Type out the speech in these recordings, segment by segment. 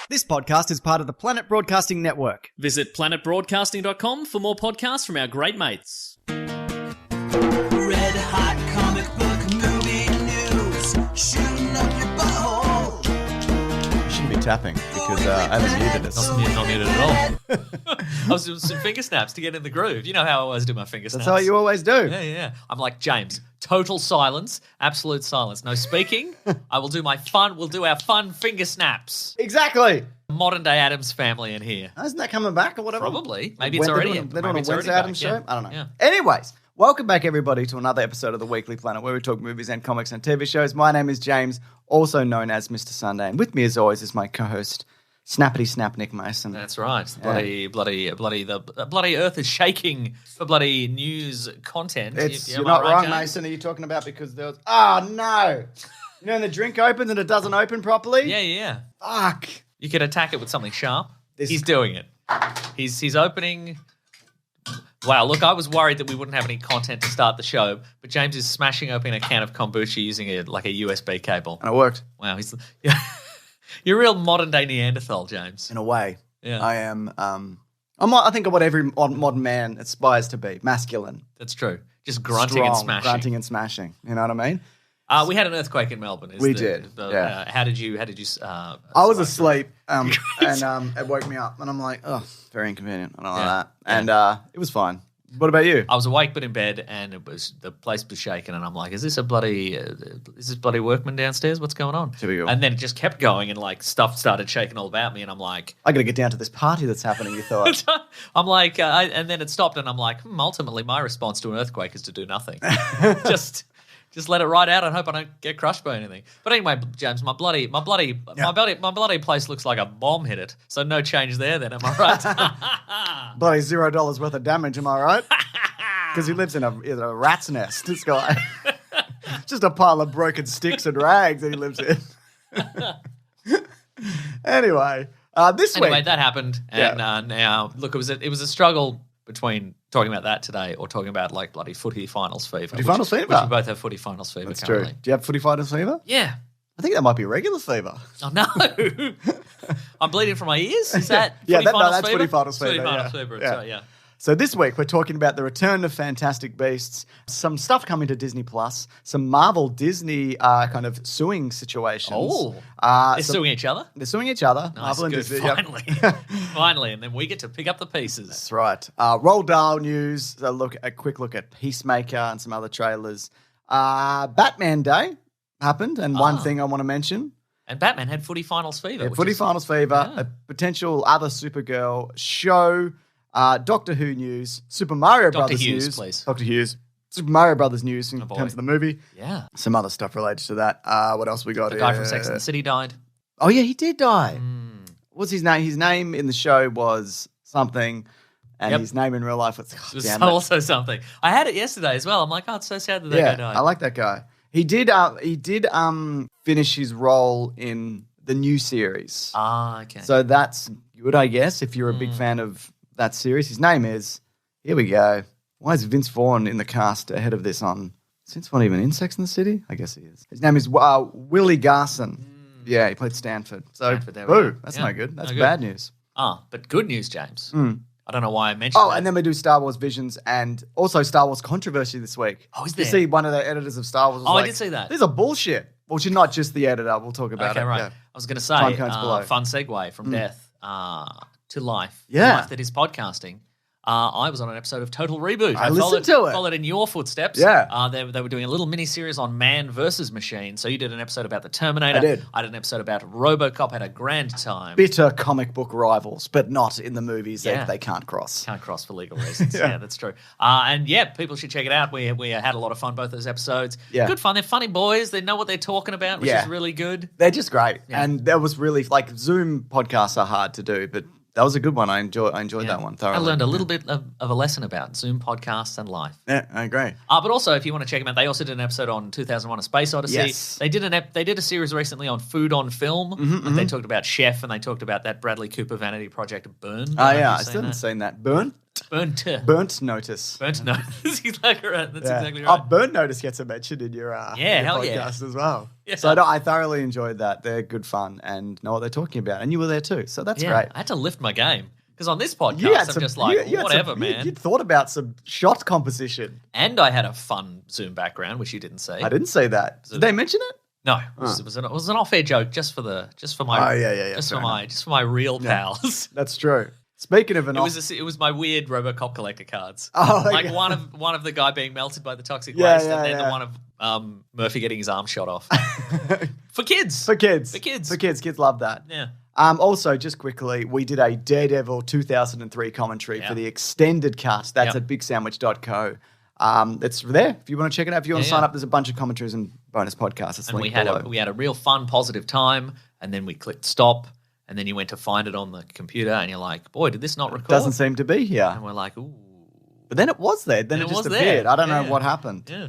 This podcast is part of the Planet Broadcasting Network. Visit planetbroadcasting.com for more podcasts from our great mates. Red hot comic book movie news, shooting up your butthole. Shouldn't be tapping because I haven't muted it. Not muted at all. I was doing some finger snaps to get in the groove. You know how I always do my finger snaps. That's how you always do. Yeah. I'm like, James, total silence, absolute silence. No speaking. I will do my fun. We'll do our fun finger snaps. Exactly. Modern day Addams family in here. Isn't that coming back or whatever? Probably. Maybe it's already. They're doing a Wednesday Addams show? Yeah. I don't know. Yeah. Anyways, welcome back everybody to another episode of the Weekly Planet where we talk movies and comics and TV shows. My name is James, also known as Mr. Sunday, and with me as always is my co-host, Snappity Snap Nick Mason. That's right. The bloody earth is shaking for bloody news content. You're not wrong, Mason. Are you talking about because there was... Oh, no. You know when the drink opens and it doesn't open properly? Yeah. Fuck. You could attack it with something sharp. He's doing it. He's opening... Wow, look, I was worried that we wouldn't have any content to start the show, but James is smashing open a can of kombucha using it like a USB cable. And it worked. Wow, you're a real modern-day Neanderthal, James. In a way. Yeah. I am... I think of what every modern man aspires to be. Masculine. That's true. Just grunting and smashing. Grunting and smashing. You know what I mean? We had an earthquake in Melbourne. We did. Yeah. How did you? I was asleep, and it woke me up, and I'm like, oh, very inconvenient. I don't like that. And it was fine. What about you? I was awake but in bed, and the place was shaking, and I'm like, is this bloody workman downstairs? What's going on? Typical. And then it just kept going, and like stuff started shaking all about me, and I'm like, I got to get down to this party that's happening. You thought? I'm like, and then it stopped, and I'm like, ultimately, my response to an earthquake is to do nothing. Just let it ride out and hope I don't get crushed by anything. But anyway, James, my bloody place looks like a bomb hit it. So no change there then, am I right? Bloody $0 worth of damage, am I right? Because he lives in a rat's nest, this guy. Just a pile of broken sticks and rags that he lives in. Anyway, this week... that happened. And now, look, it was a struggle between talking about that today or talking about like bloody footy finals fever. Footy finals fever? Which we both have footy finals fever That's currently. true. Do you have footy finals fever? Yeah. I think that might be regular fever. Oh, no. I'm bleeding from my ears? Is that that's fever? footy finals fever. Footy finals fever, that's right, yeah. So this week we're talking about the return of Fantastic Beasts, some stuff coming to Disney Plus, some Marvel Disney kind of suing situations. Oh, they're suing each other? They're suing each other. Nice, Marvel and good, Disney. finally. Finally, and then we get to pick up the pieces. That's right. Roald Dahl news, a quick look at Peacemaker and some other trailers. Batman Day happened, and one thing I want to mention. And Batman had footy finals fever. Footy finals fever, a potential other Supergirl show. Doctor Who news, Super Mario Brothers Hughes, news. Please. Dr. Hughes. Super Mario Brothers news in terms of the movie. Yeah. Some other stuff related to that. What else we got? The guy from Sex and the City died. Oh, yeah, he did die. What's his name? His name in the show was something, and his name in real life was... It was also something. I had it yesterday as well. I'm like, it's so sad that guy died. I like that guy. He did finish his role in the new series. Okay. So that's good, I guess, if you're a big fan of that series. His name is, here we go. Why is Vince Vaughn in the cast ahead of this on? Is Vince Vaughn even in Sex and the City? I guess he is. His name is Willie Garson. Yeah, he played Stanford. So, boo, that's no good. That's bad news. But good news, James. I don't know why I mentioned that. And then we do Star Wars Visions and also Star Wars controversy this week. Oh, is there? You see one of the editors of Star Wars was I did see that. These are bullshit. Well, she's not just the editor. We'll talk about it. Okay, right. Yeah. I was going to say, fun segue from death to life. Yeah. Life that is podcasting. I was on an episode of Total Reboot. I listened to it. Followed in your footsteps. Yeah. They were doing a little mini-series on man versus machine. So you did an episode about the Terminator. I did. I did an episode about RoboCop. Had a grand time. Bitter comic book rivals, but not in the movies. They can't cross. Can't cross for legal reasons. Yeah, that's true. And people should check it out. We had a lot of fun both those episodes. Yeah. Good fun. They're funny boys. They know what they're talking about, which is really good. They're just great. Yeah. And that was really, like, Zoom podcasts are hard to do, but that was a good one. I enjoyed that one thoroughly. I learned a little bit of a lesson about Zoom podcasts and life. Yeah, I agree. But also, if you want to check them out, they also did an episode on 2001: A Space Odyssey. Yes. They did a series recently on food on film. They talked about Chef and they talked about that Bradley Cooper vanity project Burn. I still haven't seen that. Burn? Burnt. Burnt Notice. Burnt notice. That's exactly right. That's Yeah. exactly right. Oh, Burnt Notice gets a mention in your, Yeah, your hell podcast yeah. as well. Yeah. So I thoroughly enjoyed that. They're good fun and know what they're talking about. And you were there too. So that's great. I had to lift my game because on this podcast, You had I'm some- just like, you had whatever, some- man. You thought about some shot composition. And I had a fun Zoom background, which you didn't see. I didn't say that. Did they mention it? No, it was an off-air joke just for my just for fair my real pals. That's true. Speaking of an It was my weird RoboCop collector cards. Oh, like okay. one of the guy being melted by the toxic Yeah, waste, yeah, and then yeah. the one of Murphy getting his arm shot off for kids. For kids. For kids. Kids love that. Yeah. Also, just quickly, we did a Daredevil 2003 commentary for the extended cast. That's at bigsandwich.co. It's there if you want to check it out. If you want to sign up, there's a bunch of commentaries and bonus podcasts. It's And linked below. we had a real fun, positive time, and then we clicked stop, and then you went to find it on the computer, and you're like, boy, did this not record? Doesn't seem to be here. And we're like, ooh. But then it was there. Then And it it just was appeared. there. I don't know Yeah. what happened. Yeah.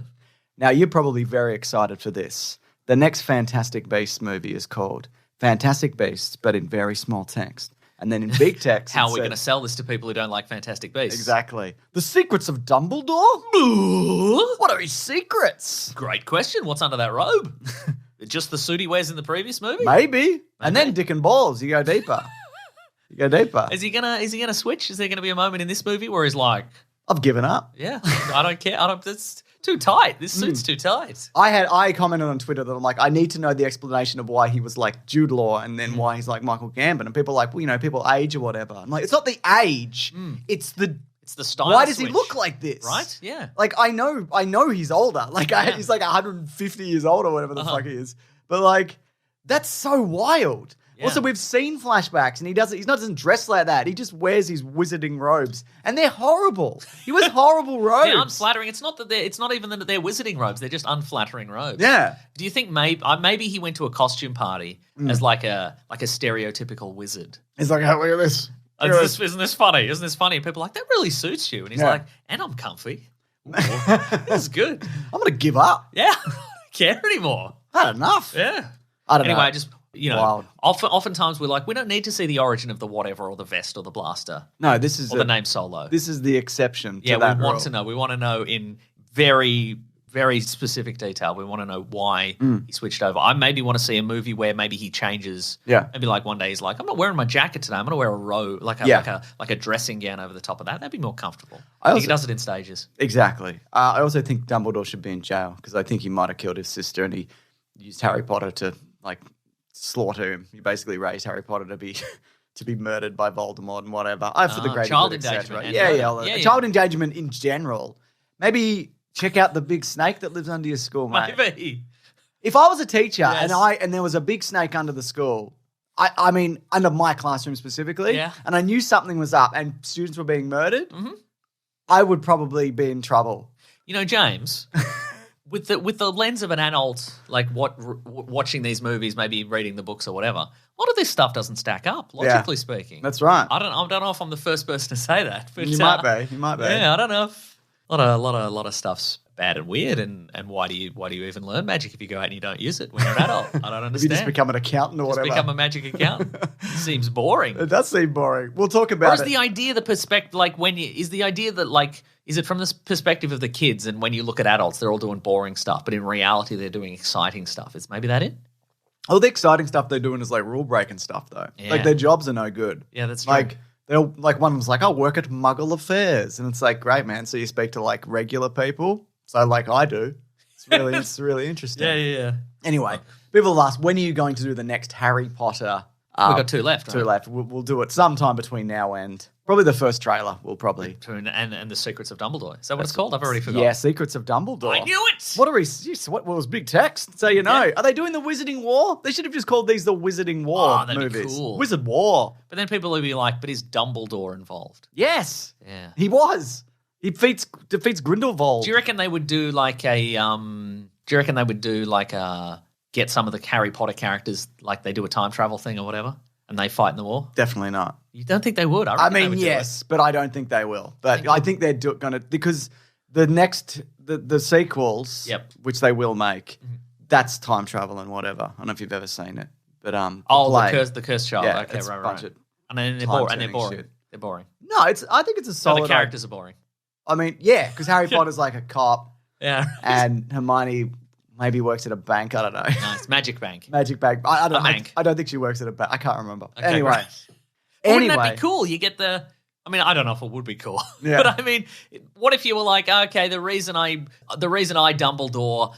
Now, you're probably very excited for this. The next Fantastic Beasts movie is called Fantastic Beasts, but in very small text. And then in big text, How it are we says- going to sell this to people who don't like Fantastic Beasts? Exactly. The secrets of Dumbledore? What are his secrets? Great question. What's under that robe? Just the suit he wears in the previous movie? Maybe. And then Dick and Balls. You go deeper. Is he gonna switch? Is there gonna be a moment in this movie where he's like, I've given up. yeah, I don't care. That's too tight. This suit's too tight. I commented on Twitter that I'm like, I need to know the explanation of why he was like Jude Law and then why he's like Michael Gambon. And people are like, well, you know, people age or whatever. I'm like, it's not the age. It's the It's the style. why does he switch, look like this? Right? Yeah. Like I know he's older. Like he's like 150 years old or whatever the fuck he is. But like that's so wild. Yeah. Also, we've seen flashbacks, and he doesn't dress like that. He just wears his wizarding robes, and they're horrible. He wears horrible robes. They're unflattering. It's not even that they're wizarding robes. They're just unflattering robes. Yeah. Do you think maybe he went to a costume party as like a stereotypical wizard? He's like, oh, look at this. Isn't this funny? Isn't this funny? And people are like, that really suits you. And he's Yeah. like, and I'm comfy. Ooh, this is good. I'm gonna give up. Yeah. I don't care anymore. I had enough. Yeah. I don't know. Anyway, just, Wild. oftentimes we're like, we don't need to see the origin of the whatever or the vest or the blaster No, this is or the name Solo. This is the exception. Yeah, to that we want rule. to know. We want to know in very, very specific detail. We want to know why he switched over. I maybe want to see a movie where maybe he changes. Yeah. Maybe like one day he's like, I'm not wearing my jacket today. I'm going to wear a robe, like a dressing gown over the top of that. That'd be more comfortable. I think he does it in stages. Exactly. I also think Dumbledore should be in jail because I think he might have killed his sister and he used Harry Potter to like slaughter him. He basically raised Harry Potter to be to be murdered by Voldemort and whatever. For the greater child good, et cetera. endangerment and Yeah, murder. Yeah, yeah. Child endangerment in general. Maybe check out the big snake that lives under your school, mate. Maybe. If I was a teacher Yes. and there was a big snake under the school, I mean under my classroom specifically, Yeah. and I knew something was up and students were being murdered, I would probably be in trouble. You know, James, with the lens of an adult, like watching these movies, maybe reading the books or whatever, a lot of this stuff doesn't stack up, logically speaking. That's right. I don't know if I'm the first person to say that. But, You might be. You might be. Yeah, I don't know. A lot of stuff's bad and weird, and why do you even learn magic if you go out and you don't use it when you're an adult? I don't understand. If you just become an accountant or Just whatever. become a magic accountant. Seems boring. It does seem boring. We'll talk about Or is it. the idea the perspective like is the idea that like is it from this perspective of the kids, and when you look at adults they're all doing boring stuff, but in reality they're doing exciting stuff? Is maybe that it? All the exciting stuff they're doing is like rule breaking stuff though. Yeah. Like their jobs are no good. Yeah, that's true. Like they'll like one of them's like, I'll work at Muggle Affairs. And it's like, great man. So you speak to like regular people. So like I do. It's really interesting. yeah. Anyway, people will ask, when are you going to do the next Harry Potter? We've got two left. Two right? left. We'll do it sometime between now and probably the first trailer. We'll probably. And the Secrets of Dumbledore. Is that what it's called? I've already forgotten. Yeah, Secrets of Dumbledore. I knew it. What are we? What was big text? So you know, are they doing the Wizarding War? They should have just called these the Wizarding War Oh, that'd be movies. cool. Wizard War. But then people will be like, "But is Dumbledore involved?" Yes. Yeah. He was. He defeats Grindelwald. Do you reckon they would do like a? Get some of the Harry Potter characters like they do a time travel thing or whatever, and they fight in the war? Definitely not. You don't think they would? I reckon they mean, would do yes, but I don't think they will. But I think they're going to, because the next, the sequels, Yep. which they will make, that's time travel and whatever. I don't know if you've ever seen it, but The cursed child. Yeah, okay, it's a right. bunch of And then they're time boring. And they're turning boring. shit. They're boring. No, I think it's a So solid. the characters are boring. I mean, yeah, because Harry Potter's like a cop, Yeah. and Hermione maybe works at a bank. I don't know. Nice. Magic Bank. Magic bank. I don't know. bank. I don't think she works at a bank. I can't remember. Okay, Anyway. great. Wouldn't that be cool? You get the. I mean, I don't know if it would be cool, Yeah. but I mean, what if you were like, okay, the reason I Dumbledore,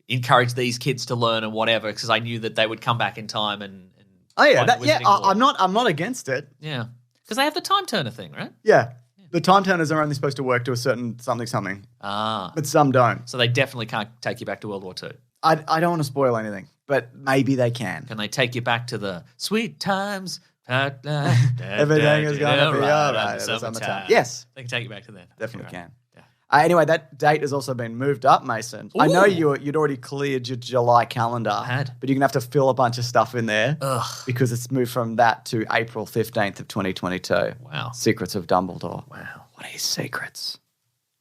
encouraged these kids to learn and whatever, because I knew that they would come back in time and Oh yeah, find the Wizarding War. I'm not against it. Yeah, because they have the time turner thing, right? Yeah. The time turners are only supposed to work to a certain something, Ah, but some don't. so they definitely can't take you back to World War II. I don't want to spoil anything, but maybe they can. Can they take you back to the sweet times? Everything is gonna be all right in the summertime. Yes. They can take you back to then. Definitely Right. can. Yeah. Anyway, that date has also been moved up, Mason. I know Ooh. you'd already cleared your July calendar, had. but you're going to have to fill a bunch of stuff in there Ugh. because it's moved from that to April 15th of 2022. Wow. Secrets of Dumbledore. Wow. What are his secrets?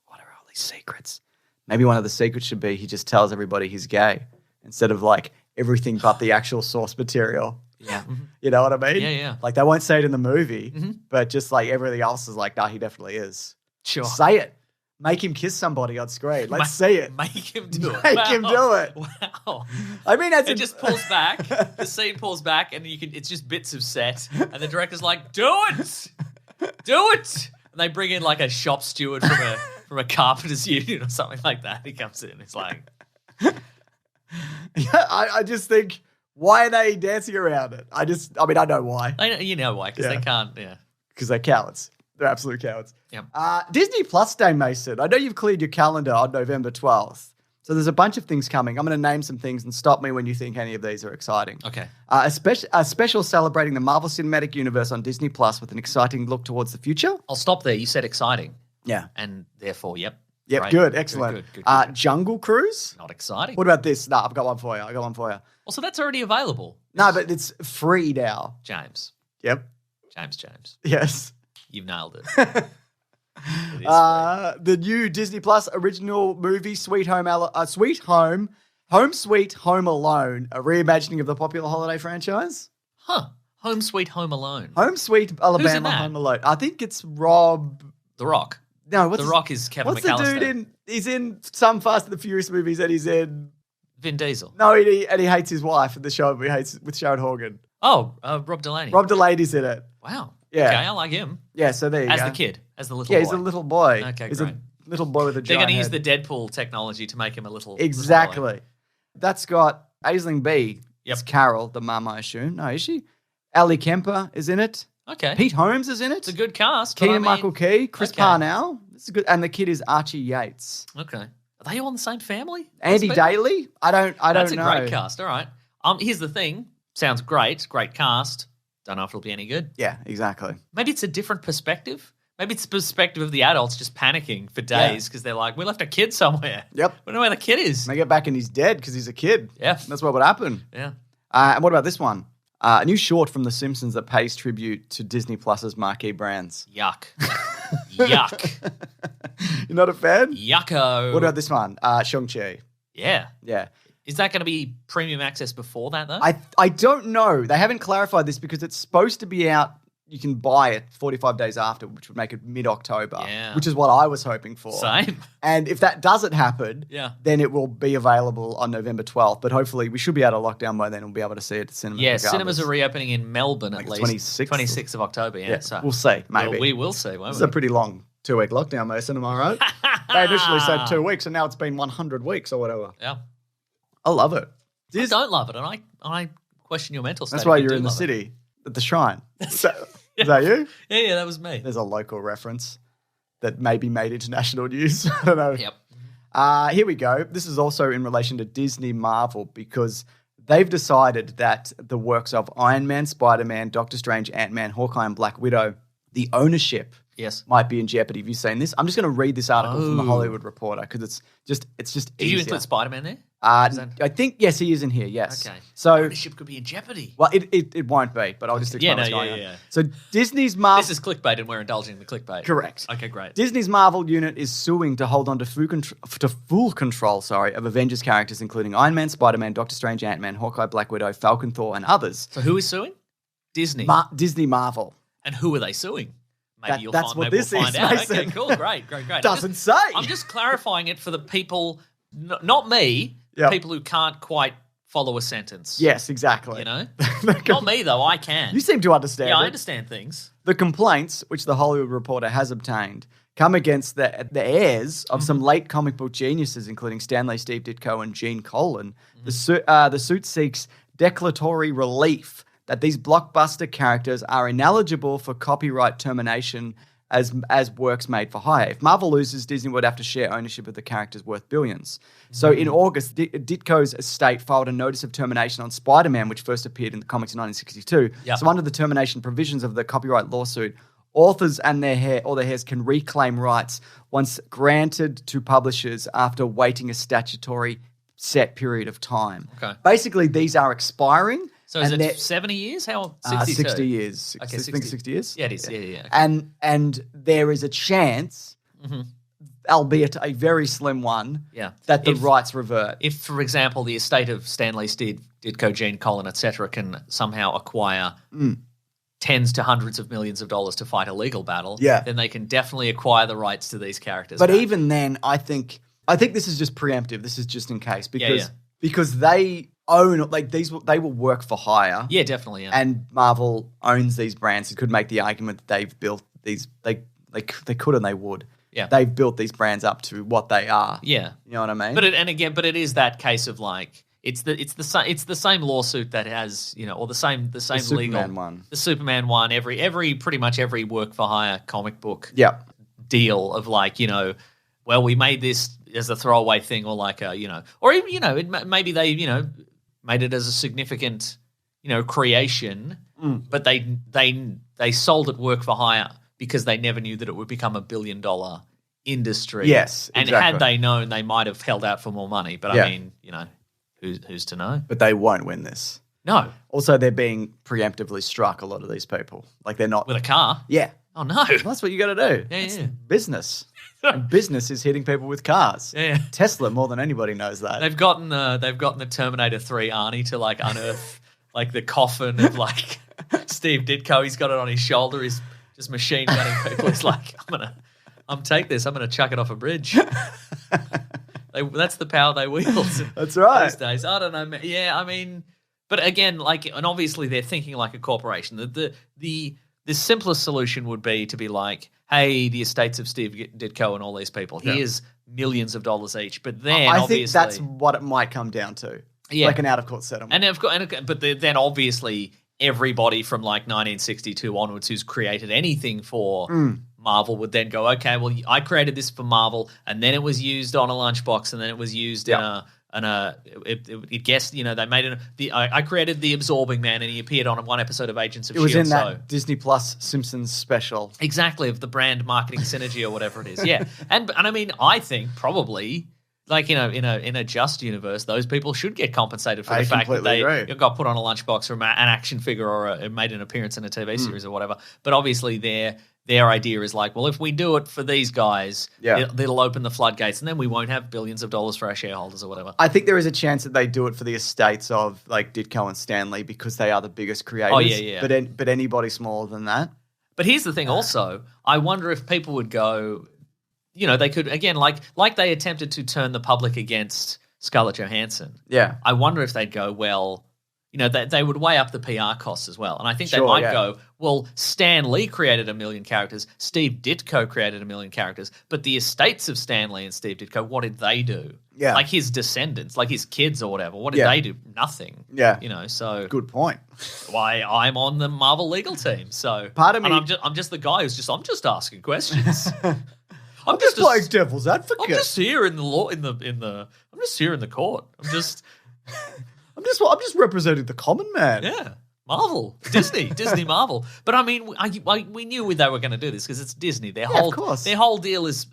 What are all these secrets? Maybe one of the secrets should be he just tells everybody he's gay instead of like everything but the actual source material. Yeah. You know what I mean? Yeah, yeah. Like they won't say it in the movie, but just like everything else is like, nah, he definitely is. Sure. Say it. Make him kiss somebody on screen. Let's see it. Make him do it. Make him do it. Wow. I mean, It just pulls back. The scene pulls back, and it's just bits of set. And the director's like, "Do it, do it!" And they bring in like a shop steward from a carpenters union or something like that. He comes in, and it's like, Yeah, I just think, why are they dancing around it? I know why. you know why? Because Yeah. they can't. Yeah. Because they're cowards. They're absolute cowards. Yep. Disney Plus Day, Mason. I know you've cleared your calendar on November 12th. So there's a bunch of things coming. I'm going to name some things and stop me when you think any of these are exciting. Okay. A special celebrating the Marvel Cinematic Universe on Disney Plus with an exciting look towards the future. I'll stop there. You said exciting, Yeah. and therefore, yep. Yep, Great. good, excellent. Good. Jungle Cruise. Not exciting. What about this? No, I've got one for you. Also, that's already available. No, but it's free now. James. Yep. James. Yes. You've nailed it. It is free. The new Disney Plus original movie, Home Sweet Home Alone, a reimagining of the popular holiday franchise. Huh. Home Sweet Home Alone. Home Sweet Alabama that? Home Alone. I think it's Rob. The Rock. No, what's The Rock is Kevin What's McAllister. the dude in? He's in some Fast and the Furious movies, and he's in. Vin Diesel. No, and he hates his wife in the show. He hates with Sharon Horgan. Oh, Rob Delaney. Rob Delaney's in it. Wow. Yeah. Okay, I like him. Yeah, so there you As go. the kid. As the little Yeah, boy. he's a little boy. Okay, he's great. a little boy with a They're giant going to use head. the Deadpool technology to make him a little... Exactly. That's got Aisling B. Yep. It's Carol, the mum, I assume. No, is she? Ali Kemper is in it. Okay. Pete Holmes is in it. It's a good cast. but Keenan I mean- Michael Key, Chris okay. Parnell. This is good. And the kid is Archie Yates. Okay. Are they all in the same family? Andy Those people? Daly? I don't That's know. a great cast. All right. Here's the thing. Sounds great. Great cast. Don't know if it'll be any good. Yeah, exactly. Maybe it's a different perspective. Maybe it's the perspective of the adults just panicking for days because they're like, we left a kid somewhere. Yep. We don't know where the kid is. They get back and he's dead because he's a kid. Yeah. That's what would happen. Yeah. And what about this one? A new short from The Simpsons that pays tribute to Disney Plus's marquee brands. Yuck. Yuck. You're not a fan? Yucko. What about this one? Shang-Chi. Yeah. Yeah. Is that going to be premium access before that, though? I don't know. They haven't clarified this because it's supposed to be out. You can buy it 45 days after, which would make it mid-October, Yeah. which is what I was hoping for. Same. And if that doesn't happen, Yeah. then it will be available on November 12th. But hopefully we should be out of lockdown by then and we'll be able to see it at cinemas. Yeah, regardless. cinemas are reopening in Melbourne Like at least. 26th? 26th of October, yeah. Yeah, So we'll see, maybe. Well, we will see, won't It's we? a pretty long 2-week lockdown, Mason, am I right? They initially said 2 weeks and now it's been 100 weeks or whatever. Yeah. I love it. I don't love it, and I question your mental state. That's why if you you're do in the love it. city at the shrine. Is that you? Yeah, that was me. There's a local reference that maybe made international news. I don't know. Yep. Here we go. This is also in relation to Disney Marvel because they've decided that the works of Iron Man, Spider-Man, Doctor Strange, Ant-Man, Hawkeye, and Black Widow, the ownership Yes. might be in jeopardy. Have you seen this? I'm just going to read this article from the Oh. Hollywood Reporter because it's just Did you easier. include Spider-Man there? I think, yes, he is in here, yes. Okay. So, Ownership could be in jeopardy. well, it won't be, but I'll just explain Yeah, what's no, going yeah, on. yeah. So Disney's Marvel... This is clickbait, and we're indulging in the clickbait. Correct. Okay, great. Disney's Marvel unit is suing to hold on to full control of Avengers characters, including Iron Man, Spider-Man, Doctor Strange, Ant-Man, Hawkeye, Black Widow, Falcon, Thor, and others. So who is suing? Disney. Disney Marvel. And who are they suing? Maybe That's what maybe this we'll is, find out. Mason. Okay, cool, great. Doesn't say. I'm just clarifying it for the people, not me, Yep. people who can't quite follow a sentence. Yes, exactly. You know? Not me, though. I can. You seem to understand Yeah, I it. understand things. The complaints, which the Hollywood Reporter has obtained, come against the heirs of some late comic book geniuses, including Stanley, Steve Ditko, and Gene Colan. The suit seeks declaratory relief that these blockbuster characters are ineligible for copyright termination as works made for hire. If Marvel loses, Disney would have to share ownership of the characters worth billions. So in August, Ditko's estate filed a notice of termination on Spider-Man, which first appeared in the comics in 1962. Yep. So under the termination provisions of the copyright lawsuit, authors and their heirs can reclaim rights once granted to publishers after waiting a statutory set period of time. Okay. Basically, these are expiring. So is and it they're- 70 years? How 62? 60 years. Okay, I think 60 years. Yeah, it is. Yeah. And there is a chance, albeit a very slim one, Yeah. that the If- rights revert. If, for example, the estate of Stanley, Steve Ditko, Gene Colan, etc., can somehow acquire tens to hundreds of millions of dollars to fight a legal battle, Yeah. then they can definitely acquire the rights to these characters. But back. even then, I think this is just preemptive. This is just in case Yeah. because they own they will work for hire. Yeah, definitely. Yeah. And Marvel owns these brands. You could make the argument that they've built these. They could and they would. Yeah. They've built these brands up to what they are. yeah. You know what I mean? But it is that case of like it's the same lawsuit that has, you know, or the same legal Superman one. The Superman one, every pretty much every work for hire comic book Yep. deal of like, you know, well, we made this as a throwaway thing, or like a, you know, or even, you know, maybe they, you know, made it as a significant, you know, creation, but they sold it work for hire because they never knew that it would become $1 billion industry. Yes, and exactly. had they known, they might have held out for more money. But Yeah. I mean, you know, who's to know? But they won't win this. No, Also, they're being preemptively struck, a lot of these people. Like, they're not. with a car. Yeah. Oh no. Well, that's what you got to do. Yeah, That's yeah. business. And business is hitting people with cars. Yeah. Tesla, more than anybody, knows that. They've gotten the Terminator 3 Arnie to like unearth like the coffin of like Steve Ditko. He's got it on his shoulder. He's just machine gunning people. He's like, I'm take this. I'm gonna chuck it off a bridge. That's the power they wield. That's right. These days, I don't know. Yeah, I mean, but again, like, and obviously they're thinking like a corporation. The simplest solution would be to be like, hey, the estates of Steve Ditko and all these people, here's millions of dollars each. But then I obviously, think that's what it might come down to. Yeah. Like an out-of-court settlement. and of course, but then obviously everybody from like 1962 onwards who's created anything for Marvel would then go, okay, well, I created this for Marvel, and then it was used on a lunchbox, and then it was used it guessed, you know, they made I created the Absorbing Man, and he appeared on one episode of Agents of it was S.H.I.E.L.D. in that so Disney Plus Simpsons special. exactly of the brand marketing synergy or whatever it is. Yeah, and I mean, I think probably. Like, you know, in a just universe, those people should get compensated for I the fact that completely they agree. got put on a lunchbox or an action figure or made an appearance in a TV series or whatever. But obviously, their idea is like, well, if we do it for these guys, Yeah. it'll open the floodgates, and then we won't have billions of dollars for our shareholders or whatever. I think there is a chance that they do it for the estates of like Ditko and Stanley because they are the biggest creators. Oh, yeah. But anybody smaller than that. But here's the thing also, I wonder if people would go, you know, they could, again, like they attempted to turn the public against Scarlett Johansson. Yeah. I wonder if they'd go, well, you know, they would weigh up the PR costs as well. And I think they Sure, might yeah. go, well, Stan Lee created 1 million characters, Steve Ditko created 1 million characters, but the estates of Stan Lee and Steve Ditko, what did they do? Yeah. Like his descendants, like his kids or whatever, what did Yeah. they do? Nothing. Yeah. You know, so Good point. why I'm on the Marvel legal team. So Part of and me- I'm just the guy who's I'm just asking questions. I'm just playing devil's advocate. I'm just here in the law I'm just here in the court. I'm just I'm just representing the common man. yeah. Marvel, Disney, Marvel. But I mean, we knew they were going to do this because it's Disney. Their of course. whole deal has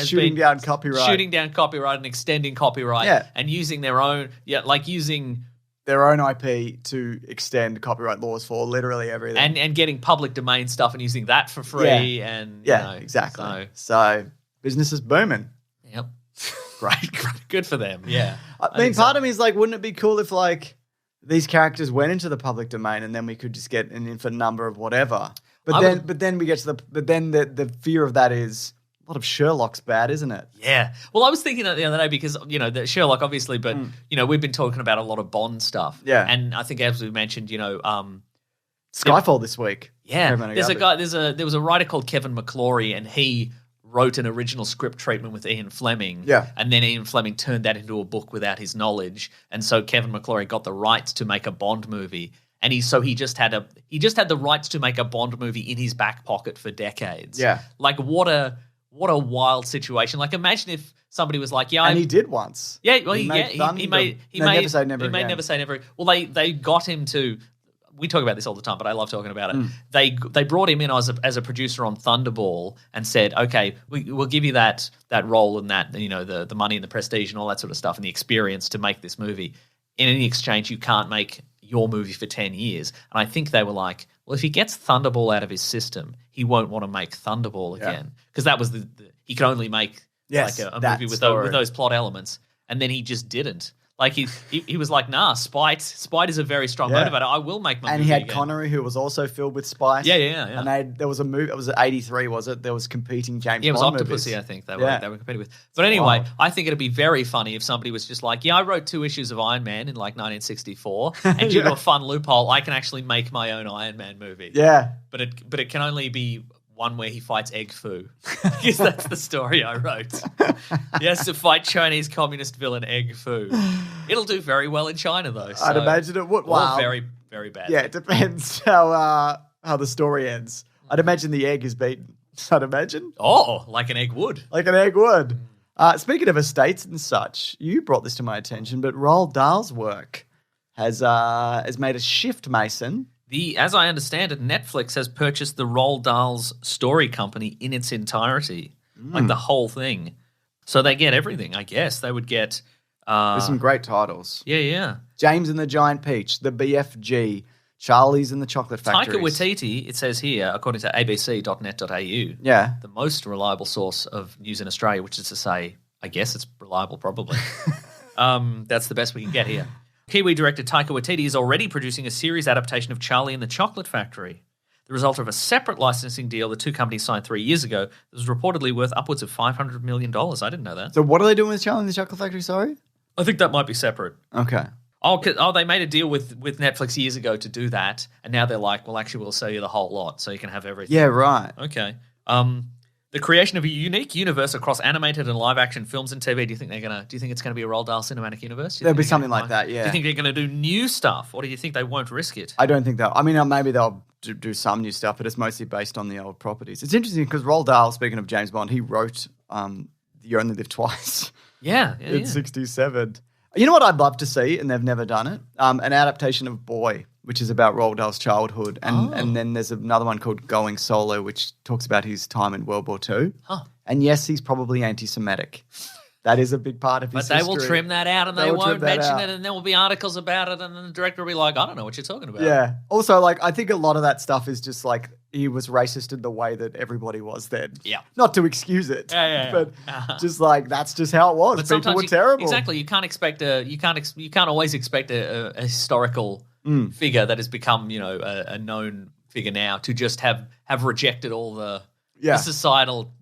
Shooting been down copyright. shooting down copyright and extending copyright, Yeah. and using their own, like using Their own IP to extend copyright laws for literally everything. and getting public domain stuff and using that for free, and you yeah, know, exactly. So, So business is booming. yep, great, good for them. Yeah, I mean, part of me is like, wouldn't it be cool if like these characters went into the public domain and then we could just get an infinite number of whatever? But then we get to the fear of that is a lot of Sherlock's bad, isn't it? Yeah. Well, I was thinking that the other day because, the Sherlock, obviously, but, we've been talking about a lot of Bond stuff. Yeah. And I think, as we mentioned, Skyfall this week. yeah, there was a writer called Kevin McClory, and he wrote an original script treatment with Ian Fleming. Yeah. And then Ian Fleming turned that into a book without his knowledge. And so Kevin McClory got the rights to make a Bond movie. And he just had the rights to make a Bond movie in his back pocket for decades. Yeah. Like what a wild situation. Like imagine if somebody was like, And he did once. yeah, well, He made Never Say Never Again. Never Say Never. Well, they got him to. We talk about this all the time, but I love talking about it. They brought him in as a producer on Thunderball and said, okay, we'll give you that role and that the money and the prestige and all that sort of stuff and the experience to make this movie. In any exchange, you can't make your movie for 10 years. And I think they were like, well, if he gets Thunderball out of his system, he won't want to make Thunderball again because that was he could only make a movie with those plot elements, and then he just didn't. Like he was like, nah, spite is a very strong motivator. I will make my movie. And he had again. Connery, who was also filled with spite. Yeah. And there was a movie. It was 83, was it? There was competing James Bond it was Octopussy, movies. I think they were competing with. But anyway, I think it'd be very funny if somebody was just like, I wrote 2 issues of Iron Man in like 1964, and due to a fun loophole, I can actually make my own Iron Man movie. Yeah. But it can only be one where he fights egg foo, because that's the story I wrote. He has to fight Chinese communist villain egg foo. It'll do very well in China, though. I'd imagine it would. Wow. Very, very bad. Yeah, it depends how the story ends. I'd imagine the egg is beaten. I'd imagine. Oh, like an egg would. Like an egg would. Speaking of estates and such, you brought this to my attention, but Roald Dahl's work has made a shift, Mason. As I understand it, Netflix has purchased the Roald Dahl's story company in its entirety, like the whole thing. So they get everything, I guess. They would get... There's some great titles. Yeah. James and the Giant Peach, The BFG, Charlie's and the Chocolate Factory. Taika Waititi, it says here, according to abc.net.au, yeah, the most reliable source of news in Australia, which is to say, I guess it's reliable probably. That's the best we can get here. Kiwi director Taika Waititi is already producing a series adaptation of Charlie and the Chocolate Factory. The result of a separate licensing deal the two companies signed 3 years ago that was reportedly worth upwards of $500 million. I didn't know that. So what are they doing with Charlie and the Chocolate Factory, sorry? I think that might be separate. Okay. Oh, they made a deal with Netflix years ago to do that, and now they're like, well, actually, we'll sell you the whole lot so you can have everything. Yeah, right. Okay. The creation of a unique universe across animated and live action films and TV. Do you think it's gonna be a Roald Dahl cinematic universe? There'll be something like that, yeah. Do you think they're gonna do new stuff, or do you think they won't risk it? I don't think they'll. I mean, maybe they'll do some new stuff, but it's mostly based on the old properties. It's interesting because Roald Dahl, speaking of James Bond, he wrote You Only Live Twice. Yeah. In 1967. You know what I'd love to see, and they've never done it? An adaptation of Boy, which is about Roald Dahl's childhood. And then there's another one called Going Solo, which talks about his time in World War II. Huh. And yes, he's probably anti-Semitic. That is a big part of his history. But they will trim that out, and they won't mention it, and there will be articles about it, and then the director will be like, I don't know what you're talking about. Yeah. Also, I think a lot of that stuff is just he was racist in the way that everybody was then. Yeah. Not to excuse it. Yeah. But just that's just how it was. But People sometimes were terrible. Exactly. You can't expect you can't always expect a historical figure that has become, a known figure now to just have rejected all the societal,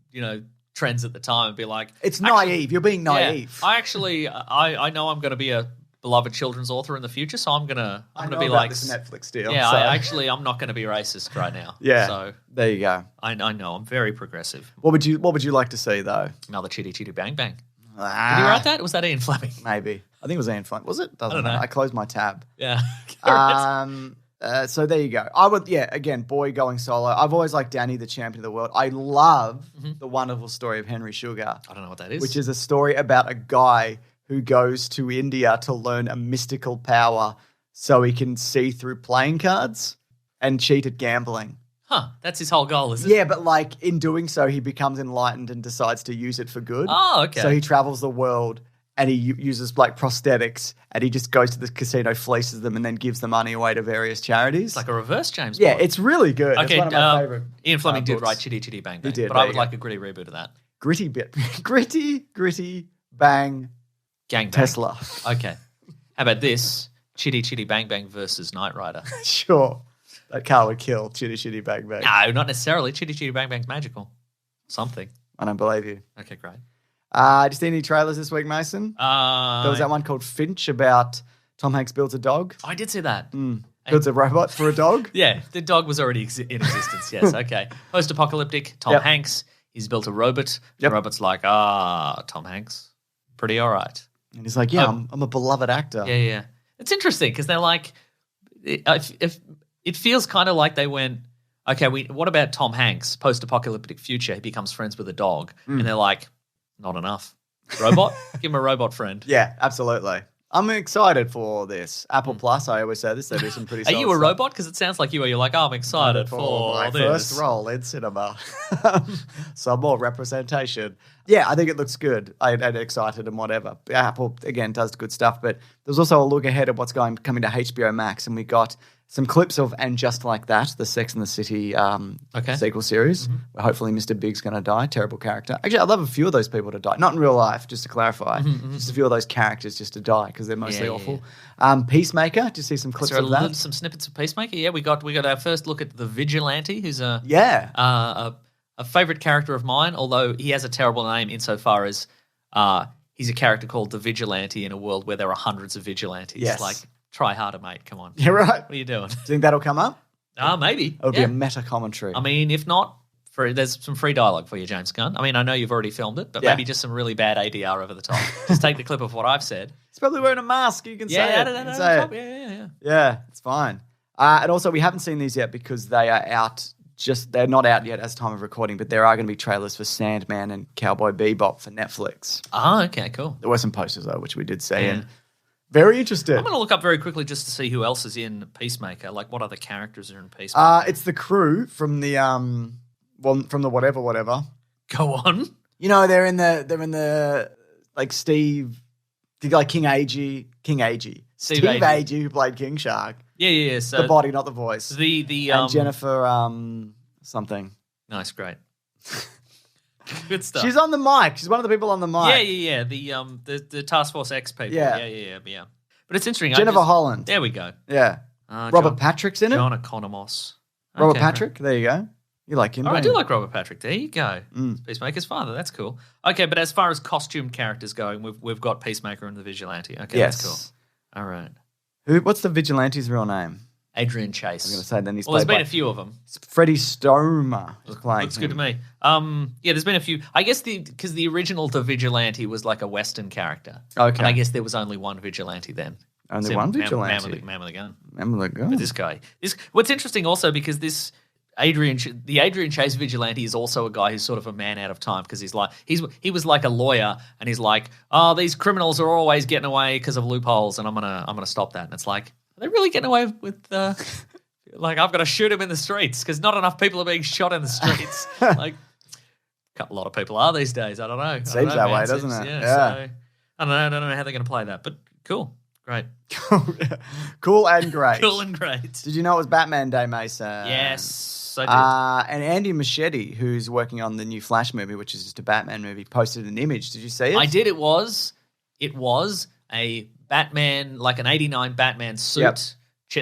trends at the time and be like, it's naive. You're being naive. Yeah, I know I'm going to be a beloved children's author in the future, so I'm gonna be like this Netflix deal. Yeah, so. I'm not going to be racist right now. Yeah. So there you go. I know I'm very progressive. What would you like to see though? Another Chitty Chitty Bang Bang. Did he write that? Was that Ian Fleming? Maybe. I think it was Ian Fleming. Was it? Doesn't I don't know. I closed my tab. Yeah. So there you go. I would, again, Boy Going Solo. I've always liked Danny, the Champion of the World. I love the wonderful story of Henry Sugar. I don't know what that is. Which is a story about a guy who goes to India to learn a mystical power so he can see through playing cards and cheat at gambling. Huh, that's his whole goal, is it? Yeah, but in doing so, he becomes enlightened and decides to use it for good. Oh, okay. So he travels the world and he uses prosthetics and he just goes to the casino, fleeces them, and then gives the money away to various charities. It's like a reverse James Yeah, Bond. it's really good. Okay, it's one of my favorite. Ian Fleming did books. write Chitty Chitty Bang Bang. He did, but I would like a gritty reboot of that. Gritty, bang, Gang bang. Tesla. Okay. How about this? Chitty Chitty Bang Bang versus Knight Rider. Sure. That car would kill Chitty Chitty Bang Bang. No, not necessarily. Chitty Chitty Bang Bang's magical. Something. I don't believe you. Okay, great. Did you see any trailers this week, Mason? There was that one called Finch about Tom Hanks builds a dog. I did see that. Builds a robot for a dog. Yeah, the dog was already in existence. Yes, okay. Post-apocalyptic, Tom Hanks. He's built a robot. The robot's like, Tom Hanks, pretty all right. And he's like, I'm a beloved actor. Yeah. It's interesting because they're like, if it feels kind of like they went, okay, what about Tom Hanks, post-apocalyptic future? He becomes friends with a dog. And they're like, not enough. Robot? Give him a robot friend. Yeah, absolutely. I'm excited for this. Apple Plus, I always say this. They do some pretty Are solid you a stuff. robot? Because it sounds like you are. You're like, I'm excited for my this. first role in cinema. Some more representation. Yeah, I think it looks good. I'm excited and whatever. Apple, again, does good stuff. But there's also a look ahead of what's coming to HBO Max. And we got some clips of And Just Like That, the Sex and the City sequel series, where hopefully Mr. Big's going to die. Terrible character. Actually, I'd love a few of those people to die. Not in real life, just to clarify. Just a few of those characters just to die because they're mostly awful. Peacemaker, did you see some clips of that? Some snippets of Peacemaker? Yeah, we got our first look at the Vigilante, who's a favorite character of mine, although he has a terrible name insofar as he's a character called the Vigilante in a world where there are hundreds of vigilantes. Yes. Like, try harder, mate. Come on. Yeah, right. What are you doing? Do you think that'll come up? Maybe. It'll be a meta commentary. I mean, if not, there's some free dialogue for you, James Gunn. I mean, I know you've already filmed it, but maybe just some really bad ADR over the top. Just take the clip of what I've said. He's probably wearing a mask. You can say it. You can say it. Yeah. Yeah, it's fine. And also, we haven't seen these yet because they are out. They're not out yet as time of recording, but there are going to be trailers for Sandman and Cowboy Bebop for Netflix. Oh, okay, cool. There were some posters though, which we did see, and very interested. I'm going to look up very quickly just to see who else is in Peacemaker. Like, what other characters are in Peacemaker? It's the crew from the from the whatever. Go on. You know, they're in the like Steve, like King Agee. Steve Agee, who played King Shark. Yeah. So the body, not the voice. And Jennifer something. Nice, great. Good stuff. She's on the mic. She's one of the people on the mic. Yeah. The Task Force X people. Yeah. But it's interesting. Jennifer Holland. There we go. Yeah. Robert Patrick's in it. John Economos. Robert Patrick. There you go. You like him? Oh, I do like Robert Patrick. There you go. Peacemaker's father. That's cool. Okay, but as far as costumed characters going, we've got Peacemaker and the Vigilante. Okay, yes. That's cool. All right. What's the Vigilante's real name? Adrian Chase. I was going to say then he's there's played been a few of them. Freddie Stomer is playing. Looks good to me. There's been a few. I guess because the original The Vigilante was like a Western character. Okay. And I guess there was only one Vigilante then. Only one Vigilante? Man with a gun. Man with a gun. But this guy. What's interesting also because the Adrian Chase Vigilante is also a guy who's sort of a man out of time because he was like a lawyer and he's like, oh, these criminals are always getting away because of loopholes and I'm gonna stop that. And it's like, are they really getting away with like I've got to shoot him in the streets because not enough people are being shot in the streets. Like a lot of people are these days. I don't know. Seems that way, doesn't it? Yeah. So, I don't know how they're going to play that, but cool. Great. Cool and great. Cool and great. Did you know it was Batman Day, Mason? Yes, I did. And Andy Muschietti, who's working on the new Flash movie, which is just a Batman movie, posted an image. Did you see it? I did. It was a Batman, like an 89 Batman suit,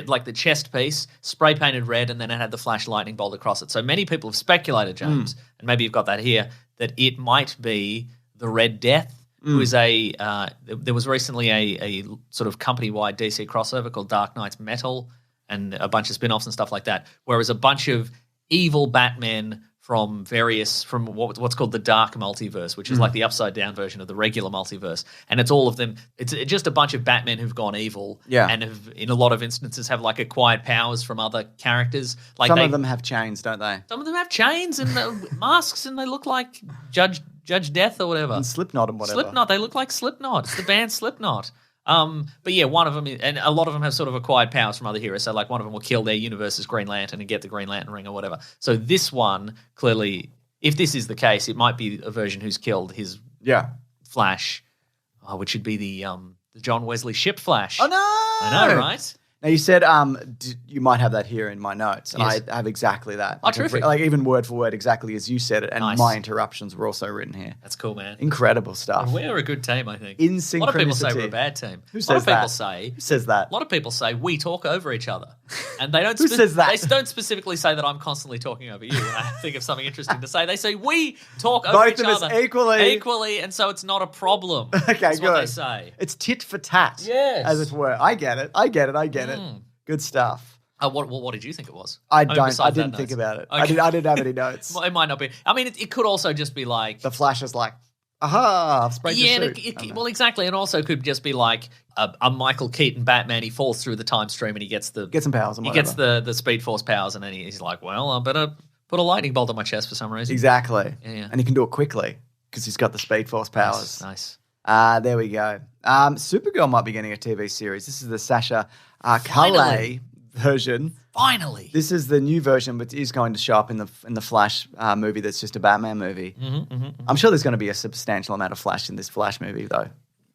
like the chest piece, spray painted red, and then it had the Flash lightning bolt across it. So many people have speculated, James, and maybe you've got that here, that it might be the Red Death, who is there was recently a sort of company-wide DC crossover called Dark Knight's Metal and a bunch of spin-offs and stuff like that, whereas a bunch of evil Batmen from what's called the Dark Multiverse, which is like the upside-down version of the regular multiverse. And it's all of them. It's just a bunch of Batmen who've gone evil and have, in a lot of instances, have like acquired powers from other characters. Like some of them have chains, don't they? Some of them have chains and masks and they look like Judge Death or whatever. And Slipknot and whatever. Slipknot, they look like Slipknot. It's the band Slipknot. But yeah, one of them, and a lot of them have sort of acquired powers from other heroes. So like one of them will kill their universe's Green Lantern and get the Green Lantern ring or whatever. So this one, clearly, if this is the case, it might be a version who's killed his Flash, which would be the John Wesley Ship Flash. Oh, no! I know, right? Now you said you might have that here in my notes, and Yes. I have exactly that. Oh, terrific. Like even word for word, exactly as you said it, and Nice. my interruptions were also written here. That's cool, man. Incredible stuff. We're a good team, I think. In A lot of people say synchronicity. we're a bad team. Who A lot says of people that? say. Who says that? A lot of people say we talk over each other, and they don't. Who says that? They don't specifically say that I'm constantly talking over you. I think of something interesting to say. They say we talk over Both each of us other equally. and so it's not a problem. Okay, That's good. what they say. It's tit for tat, Yes. as it were. I get it. Good stuff. What did you think it was? I mean, don't. I besides that didn't think notes. about it. Okay. I didn't have any notes. Well, it might not be. I mean, it could also just be like. The Flash is like, aha! I've sprayed Yeah, the and suit. well, exactly, and also could just be like a Michael Keaton Batman. He falls through the time stream and he gets the Get some powers. And he whatever. gets the Speed Force powers, and then he's like, "Well, I better put a lightning bolt on my chest for some reason." Exactly. Yeah. And he can do it quickly because he's got the Speed Force powers. Nice. There we go. Supergirl might be getting a TV series. This is the Sasha Finally. Calais version. Finally. This is the new version, but is going to show up in the Flash movie. That's just a Batman movie. I'm sure there's going to be a substantial amount of Flash in this Flash movie, though.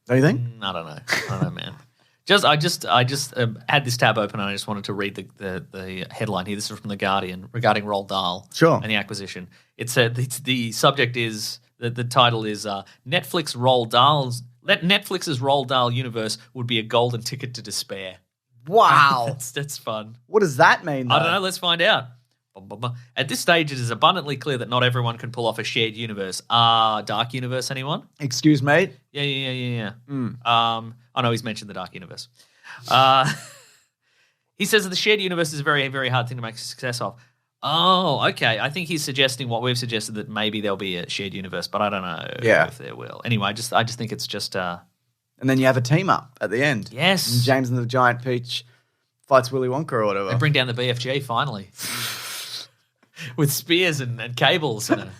Don't you think? I don't know, man. I just had this tab open and I just wanted to read the headline here. This is from The Guardian regarding Roald Dahl Sure. and the acquisition. It said the subject is the title is Netflix's Roald Dahl universe would be a golden ticket to despair. Wow. That's fun. What does that mean, though? I don't know. Let's find out. At this stage, it is abundantly clear that not everyone can pull off a shared universe. Dark universe, anyone? Excuse me? Yeah. I know he's mentioned the Dark Universe. He says that the shared universe is a very, very hard thing to make a success of. Oh, okay. I think he's suggesting what we've suggested, that maybe there'll be a shared universe, but I don't know if there will. Anyway, I just think it's just And then you have a team up at the end. yes. And James and the Giant Peach fights Willy Wonka or whatever. They bring down the BFG finally with spears and cables and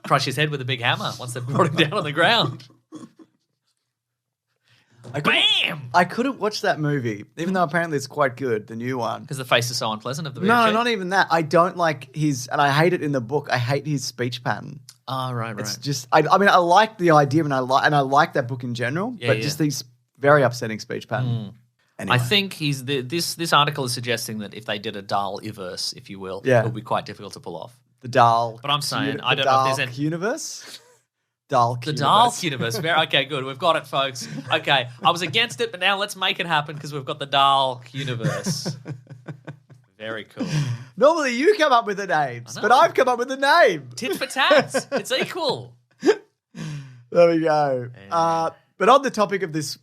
crush his head with a big hammer once they've brought him down on the ground. Bam! I couldn't watch that movie, even though apparently it's quite good, the new one. Because the face is so unpleasant of the BFG. No, not even that. I don't like his, and I hate it in the book. I hate his speech pattern. Oh, right. It's just, I mean, I like the idea, and I like that book in general, but just these very upsetting speech pattern. Anyway. I think this article is suggesting that if they did a Dahl-iverse, if you will, Yeah. it would be quite difficult to pull off. The Dahl. But I'm saying, the I don't know if there's Dahl any... universe. Dahl. The Dahl universe. Okay, good. We've got it, folks. Okay, I was against it, but now let's make it happen because we've got the Dahl universe. Very cool. Normally you come up with the names, I but know. I've come up with the name. Tit for tat. It's equal. There we go. But on the topic of this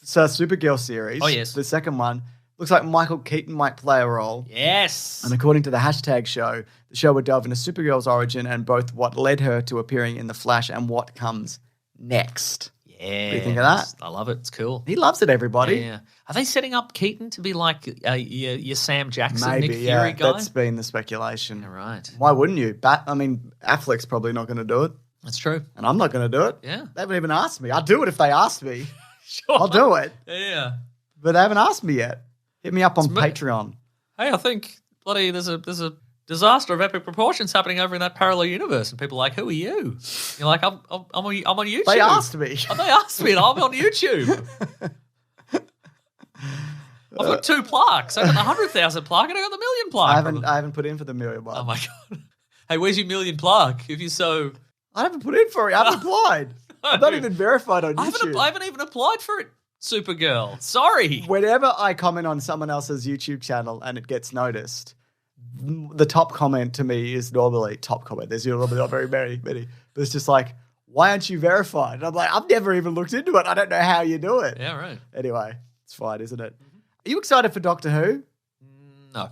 Supergirl series, Oh, yes. the second one, looks like Michael Keaton might play a role. Yes. And according to the hashtag show, the show would delve into Supergirl's origin and both what led her to appearing in The Flash and what comes next. Yeah. What do you think of that? I love it. It's cool. He loves it, everybody. Yeah. Are they setting up Keaton to be like your Sam Jackson, Maybe, Nick Fury yeah. guy? That's been the speculation. Yeah, right. Why wouldn't you? Affleck's probably not going to do it, That's true. and I'm not going to do it. Yeah. They haven't even asked me. I'd do it if they asked me. Sure. I'll do it, Yeah. but they haven't asked me yet. Hit me up on me. Patreon. Hey, I think there's a disaster of epic proportions happening over in that parallel universe, and people are like, "Who are you?" You're like, "I'm on YouTube." They asked me. Oh, they asked me, and I'm on YouTube. I've got 2 plaques. I got the 100,000 plaque, and I got the million plaque. I haven't put in for the million one. Oh my god! Hey, where's your million plaque? If you're so, I haven't put in for it. I haven't applied. I'm not even verified on I YouTube. haven't even applied for it. Supergirl. Sorry. Whenever I comment on someone else's YouTube channel and it gets noticed, the top comment to me is normally top comment. There's normally not very many, but it's just like, why aren't you verified? And I'm like, I've never even looked into it. I don't know how you do it. Yeah, right. Anyway, it's fine, isn't it? Are you excited for Doctor Who? No.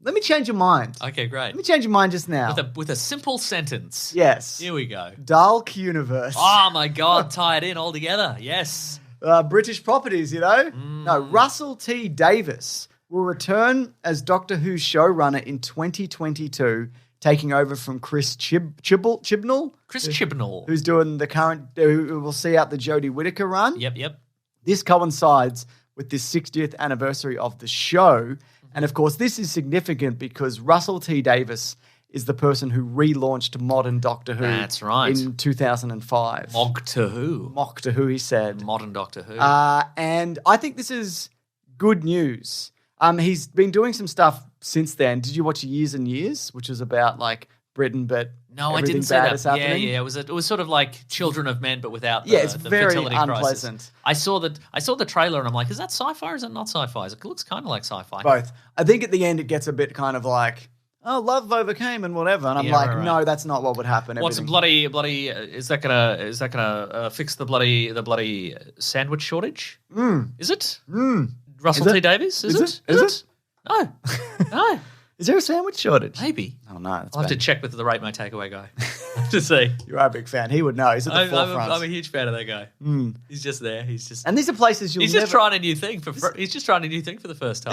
Let me change your mind. Okay, great. Let me change your mind just now. With a simple sentence. Yes. Here we go. Dark Universe. Oh my god, tie it in all together. Yes. British properties, you know? No, Russell T. Davis will return as Doctor Who showrunner in 2022, taking over from Chris Chibnall, Chris Chibnall. who's doing the current, who will see out the Jodie Whittaker run. Yep. This coincides with the 60th anniversary of the show. And of course, this is significant because Russell T. Davis is the person who relaunched modern Doctor Who. That's right. In 2005. Doctor Who. Doctor Who, he said. Modern Doctor Who. And I think this is good news. He's been doing some stuff since then. Did you watch Years and Years, which was about like Britain, but No, I everything didn't see bad that. is happening? Yeah. It was sort of like Children of Men, but without the, Yeah, it's the very fertility unpleasant. crisis. I saw the trailer and I'm like, is that sci-fi or is it not sci-fi? It looks kind of like sci-fi. Both. I think at the end it gets a bit kind of like, oh, love overcame and whatever, and I'm Yeah, like, right. no, that's not what would happen. What's Everything- bloody? Is that gonna fix the bloody sandwich shortage? Is it? Russell Is T it? Davies? Is Is it? it? Is No, no. Is there a sandwich shortage? Maybe. Oh no, that's I'll have to bad. check with the Rate My Takeaway guy to see. You are a big fan. He would know. He's at the forefront. I'm a huge fan of that guy. He's just there. He's just and these are places you'll he's never. just trying a new thing he's just trying a new thing for the first time.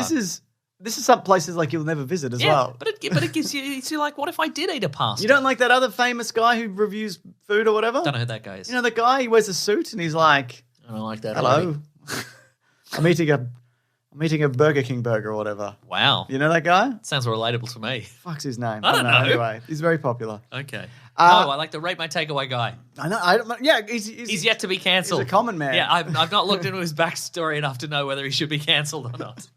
This is some places like you'll never visit as well. but it gives you. You're like, what if I did eat a pasta? You don't like that other famous guy who reviews food or whatever? Don't know who that guy is. You know the guy? He wears a suit and he's like, I don't like that. "Hello, I'm eating a Burger King burger or whatever." Wow, You know that guy? sounds relatable to me. Fuck's his name? I don't know. Anyway, he's very popular. Okay. Uh, no, I like the Rate My Takeaway guy. I know. Yeah, He's yet to be cancelled. He's a common man. Yeah, I've not looked into his backstory enough to know whether he should be cancelled or not.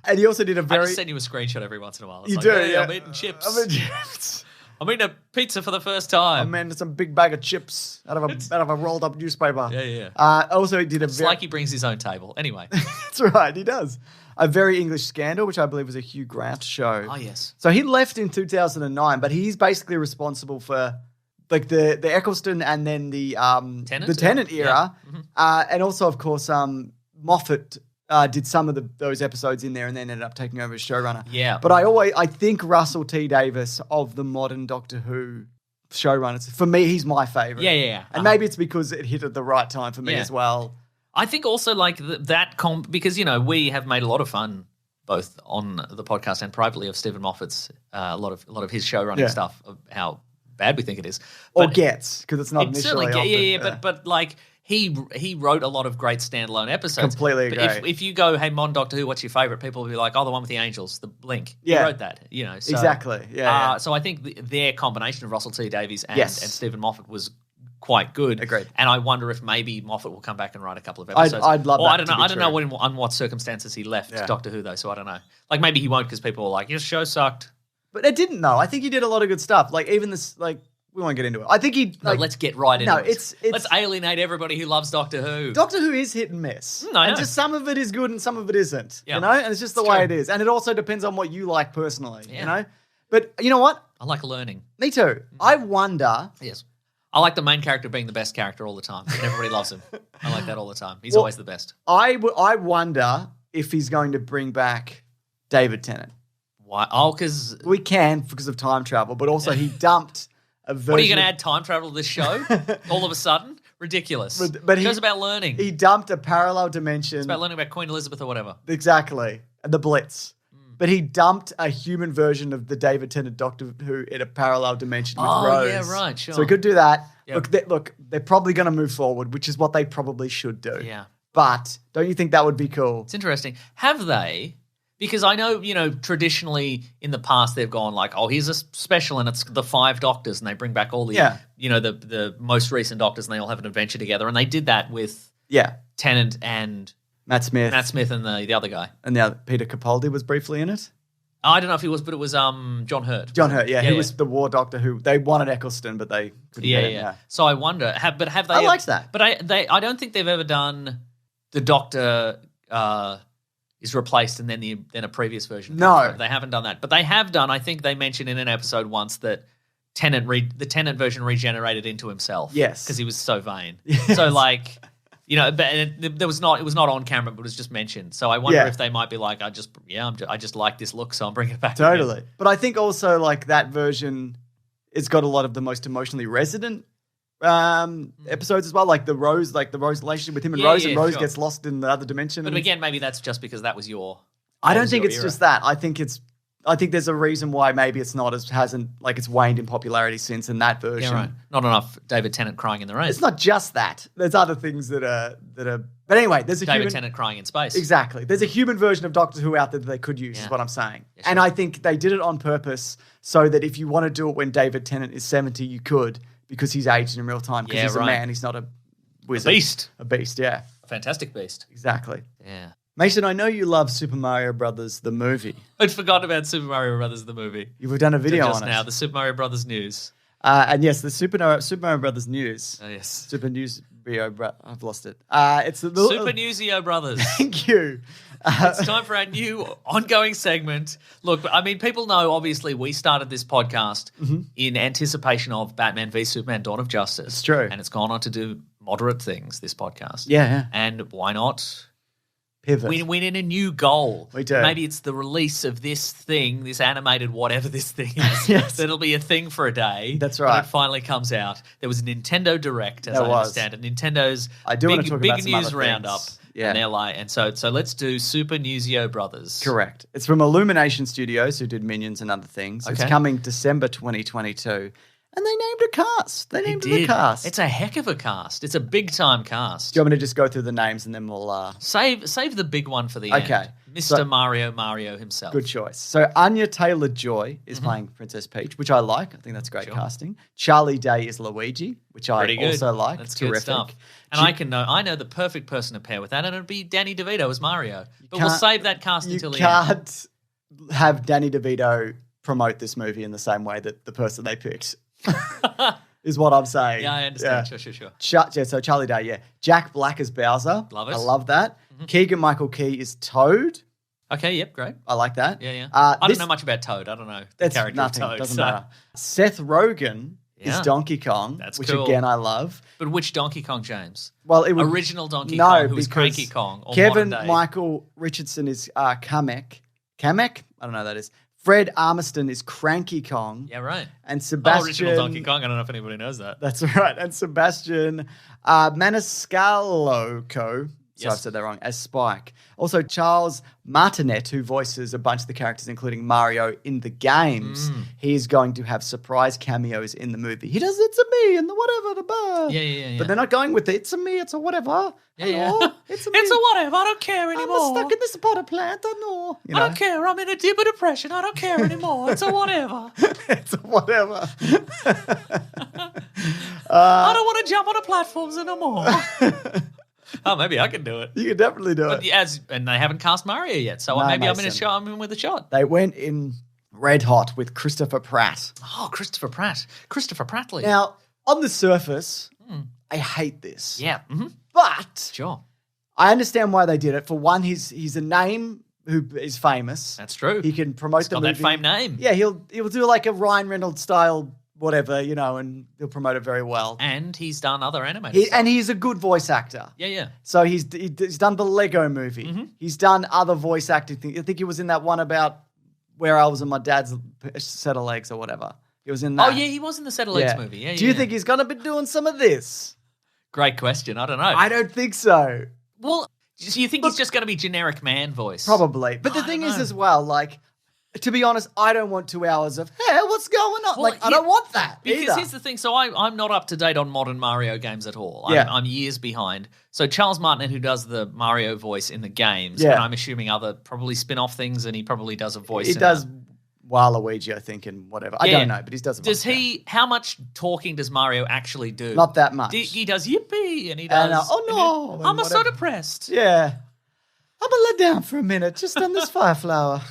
And he also did a I very. just send you a screenshot every once in a while. It's You like, do, hey, yeah. I'm eating chips. I'm eating chips. I'm eating a pizza for the first time. I mean, some big bag of chips out of a rolled up newspaper. Yeah. Also, he did a It's very. like he brings his own table. Anyway. That's right, he does. A Very English Scandal, which I believe was a Hugh Grant show. Oh, yes. So he left in 2009, but he's basically responsible for like the Eccleston and then the Tennant era, and also of course Moffat did some of those episodes in there and then ended up taking over as showrunner. Yeah. But I think Russell T Davies of the modern Doctor Who showrunners, for me, he's my favorite. Yeah. And maybe it's because it hit at the right time for me Yeah. as well. I think also like because, we have made a lot of fun both on the podcast and privately of Stephen Moffat's a lot of his show running Yeah. stuff of how bad we think it is. Or But gets, because it's not it certainly initially. but like he wrote a lot of great standalone episodes. Completely But agree. if you go, hey, Mon Doctor Who, what's your favorite? People will be like, oh, the one with the angels, the Blink. Yeah. He wrote that, So, Exactly. Yeah. So I think their combination of Russell T Davies and Yes. Stephen Moffat was quite good. Agreed. And I wonder if maybe Moffat will come back and write a couple of episodes. I'd love or that I don't to know. be I don't know true. on what circumstances he left Yeah. Doctor Who though. So I don't know. Like maybe he won't because people are like, your show sucked. But it didn't, though. I think he did a lot of good stuff. Like, even this, like, we won't get into it. I think he, No, like, let's get right into no, it. it's- Let's alienate everybody who loves Doctor Who. Doctor Who is hit and miss. I and know. just some of it is good and some of it isn't. Yeah. You know? And it's just the It's way true. it is. And it also depends on what you like personally. Yeah. You know? But you know what? I like learning. Me too. I wonder. Yes. I like the main character being the best character all the time. And everybody loves him. I like that all the time. He's Well, always the best. I wonder if he's going to bring back David Tennant. Why? Oh, because We can because of time travel, but also he dumped a version. what are you going to add time travel to this show all of a sudden? Ridiculous. But he- Show's about learning. He dumped a parallel dimension. It's about learning about Queen Elizabeth or whatever. Exactly. The Blitz. But he dumped a human version of the David Tennant Doctor Who in a parallel dimension with Oh, Rose. yeah, right, sure. So he could do that. Yep. Look, they're probably going to move forward, which is what they probably should do. Yeah. But don't you think that would be cool? It's interesting. Have they? Because I know, traditionally in the past they've gone like, oh, here's a special and it's the 5 Doctors and they bring back all the, Yeah. the most recent Doctors and they all have an adventure together. And they did that with Yeah. Tennant and Matt Smith. and the other guy. And the other, Peter Capaldi was briefly in it. I don't know if he was, but it was John Hurt. John Hurt, yeah. He was the War Doctor who they wanted Eccleston, but they couldn't get him. Yeah. So I wonder, have they? I liked that. But I don't think they've ever done the Doctor is replaced and then a previous version. No. comes out. They haven't done that. But they have done. I think they mentioned in an episode once that the Tennant version regenerated into himself. Yes. because he was so vain. So like. But there was not. It was not on camera, but it was just mentioned. So I wonder Yeah. if they might be like, I just like this look, so I'm bringing it back. again. Totally. But I think also like that version, it's got a lot of the most emotionally resonant episodes as well. Like the Rose relationship with him and Yeah, Rose, yeah, and Rose sure. gets lost in the other dimension. But and again, maybe that's just because that was your. I that don't was think your it's era. just that. I think there's a reason why maybe it's not it's waned in popularity since in that version. Yeah, right. Not enough David Tennant crying in the rain. It's not just that. There's other things that are. But anyway, there's a David human. Tennant crying in space. Exactly. There's a human version of Doctor Who out there that they could use, Yeah. is what I'm saying. Yeah, And sure. I think they did it on purpose so that if you want to do it when David Tennant is 70, you could, because he's aged in real time, because Yeah, he's a right. man, he's not a wizard. beast. A beast, yeah. A fantastic beast. Exactly. Yeah. Mason, I know you love Super Mario Brothers, the movie. I'd forgotten about Super Mario Brothers, the movie. You've done a video Just on now, it. the Super Mario Brothers news. And yes, the Super Mario Brothers news. Oh, yes. Super News I've lost it. It's the Super Newsio Brothers. Thank you. It's time for our new ongoing segment. Look, I mean, people know, obviously, we started this podcast in anticipation of Batman v Superman Dawn of Justice. It's true. And it's gone on to do moderate things, this podcast. Yeah. And why not Pivot. we win in a new goal? We do. Maybe it's the release of this thing, this animated whatever this thing is. Yes. That'll be a thing for a day. That's when right. it finally comes out. There was a Nintendo Direct, as There I was. understand it. Nintendo's I do want to talk big about some news other roundup. things. Yeah. And they're like, and so let's do Super Newsio Brothers. Correct. It's from Illumination Studios, who did Minions and other things. It's Okay. coming December 2022. And they named a cast. They named the cast. It's a heck of a cast. It's a big time cast. Do you want me to just go through the names and then we'll... Save the big one for the Okay. end. Mr. So- Mario himself. Good choice. So Anya Taylor-Joy is playing Princess Peach, which I like. I think that's great casting. Charlie Day is Luigi, which I Pretty good. also like. That's Terrific. good stuff. And I know the perfect person to pair with that, and it'd be Danny DeVito as Mario. But we'll can't- save that cast You until the end. can't have Danny DeVito promote this movie in the same way that the person they picked is what I'm saying. Yeah, I understand. Yeah. Sure. So Charlie Day, yeah. Jack Black as Bowser. Love it. I love that. Keegan-Michael Key is Toad. Okay, yep, great. I like that. Yeah. I I don't know much about Toad. I don't know the It's character nothing. of Toad. Doesn't so- matter. Seth Rogen is Yeah. Donkey Kong, That's which cool. again I love. But which Donkey Kong, James? Well, it would Original Donkey no, Kong, who was because Cranky Kong, or Kevin modern day? Michael Richardson is Kamek. Kamek? I don't know who that is. Fred Armiston is Cranky Kong. Yeah, right. And Oh, Sebastian. original Donkey Kong. I don't know if anybody knows that. That's right. And Sebastian Maniscalco. So Yes. I've said that wrong. As Spike. Also, Charles Martinet, who voices a bunch of the characters, including Mario, in the games. He is going to have surprise cameos in the movie. He does "It's a me" and the whatever, the bar. Yeah. But they're not going with the "It's a me," it's a whatever. Yeah. Hello, it's a me. It's a whatever. I don't care I'm anymore. stuck in this potted plant. I know. You I know? don't care. I'm in a deeper depression. I don't care anymore. It's a whatever. It's a whatever. I don't want to jump on the platforms anymore. Oh, maybe I can do it. You can definitely do But it. and they haven't cast Mario yet, so No, maybe I'm in a Mason. shot. I'm in with a shot. They went in red hot with Christopher Pratt. Oh, Christopher Pratt. Christopher Prattley. Now, on the surface, I hate this. Yeah. But Sure. I understand why they did it. For one, he's a name who is famous. That's true. He can promote the got movie. that fame name. Yeah, he'll do like a Ryan Reynolds style whatever, and he'll promote it very well. And he's done other animated stuff. And he's a good voice actor. Yeah. So he's done the Lego movie. He's done other voice acting things. I think he was in that one about where I was on my dad's set of legs or whatever. He was in that. Oh, yeah, he was in the Set of Legs movie. Yeah, Do you think he's going to be doing some of this? Great question. I don't know. I don't think so. Well, so you think he's just going to be generic man voice? Probably. But the I thing don't is know. as well, like, to be honest, I don't want 2 hours of, hey, what's going on? Well, Like, I don't want that Because either. here's the thing. So I'm not up to date on modern Mario games at all. Yeah. I'm years behind. So Charles Martinet, who does the Mario voice in the games, Yeah. and I'm assuming other probably spin-off things, and he probably does a voice. He in does it. Waluigi, I think, and whatever. I Yeah. don't know, but he does a Does bunch. he? How much talking does Mario actually do? Not that much. He does yippee, and he does. And, oh, no, and I'm so whatever. depressed. Yeah. I'm going to let down for a minute just on this fire flower.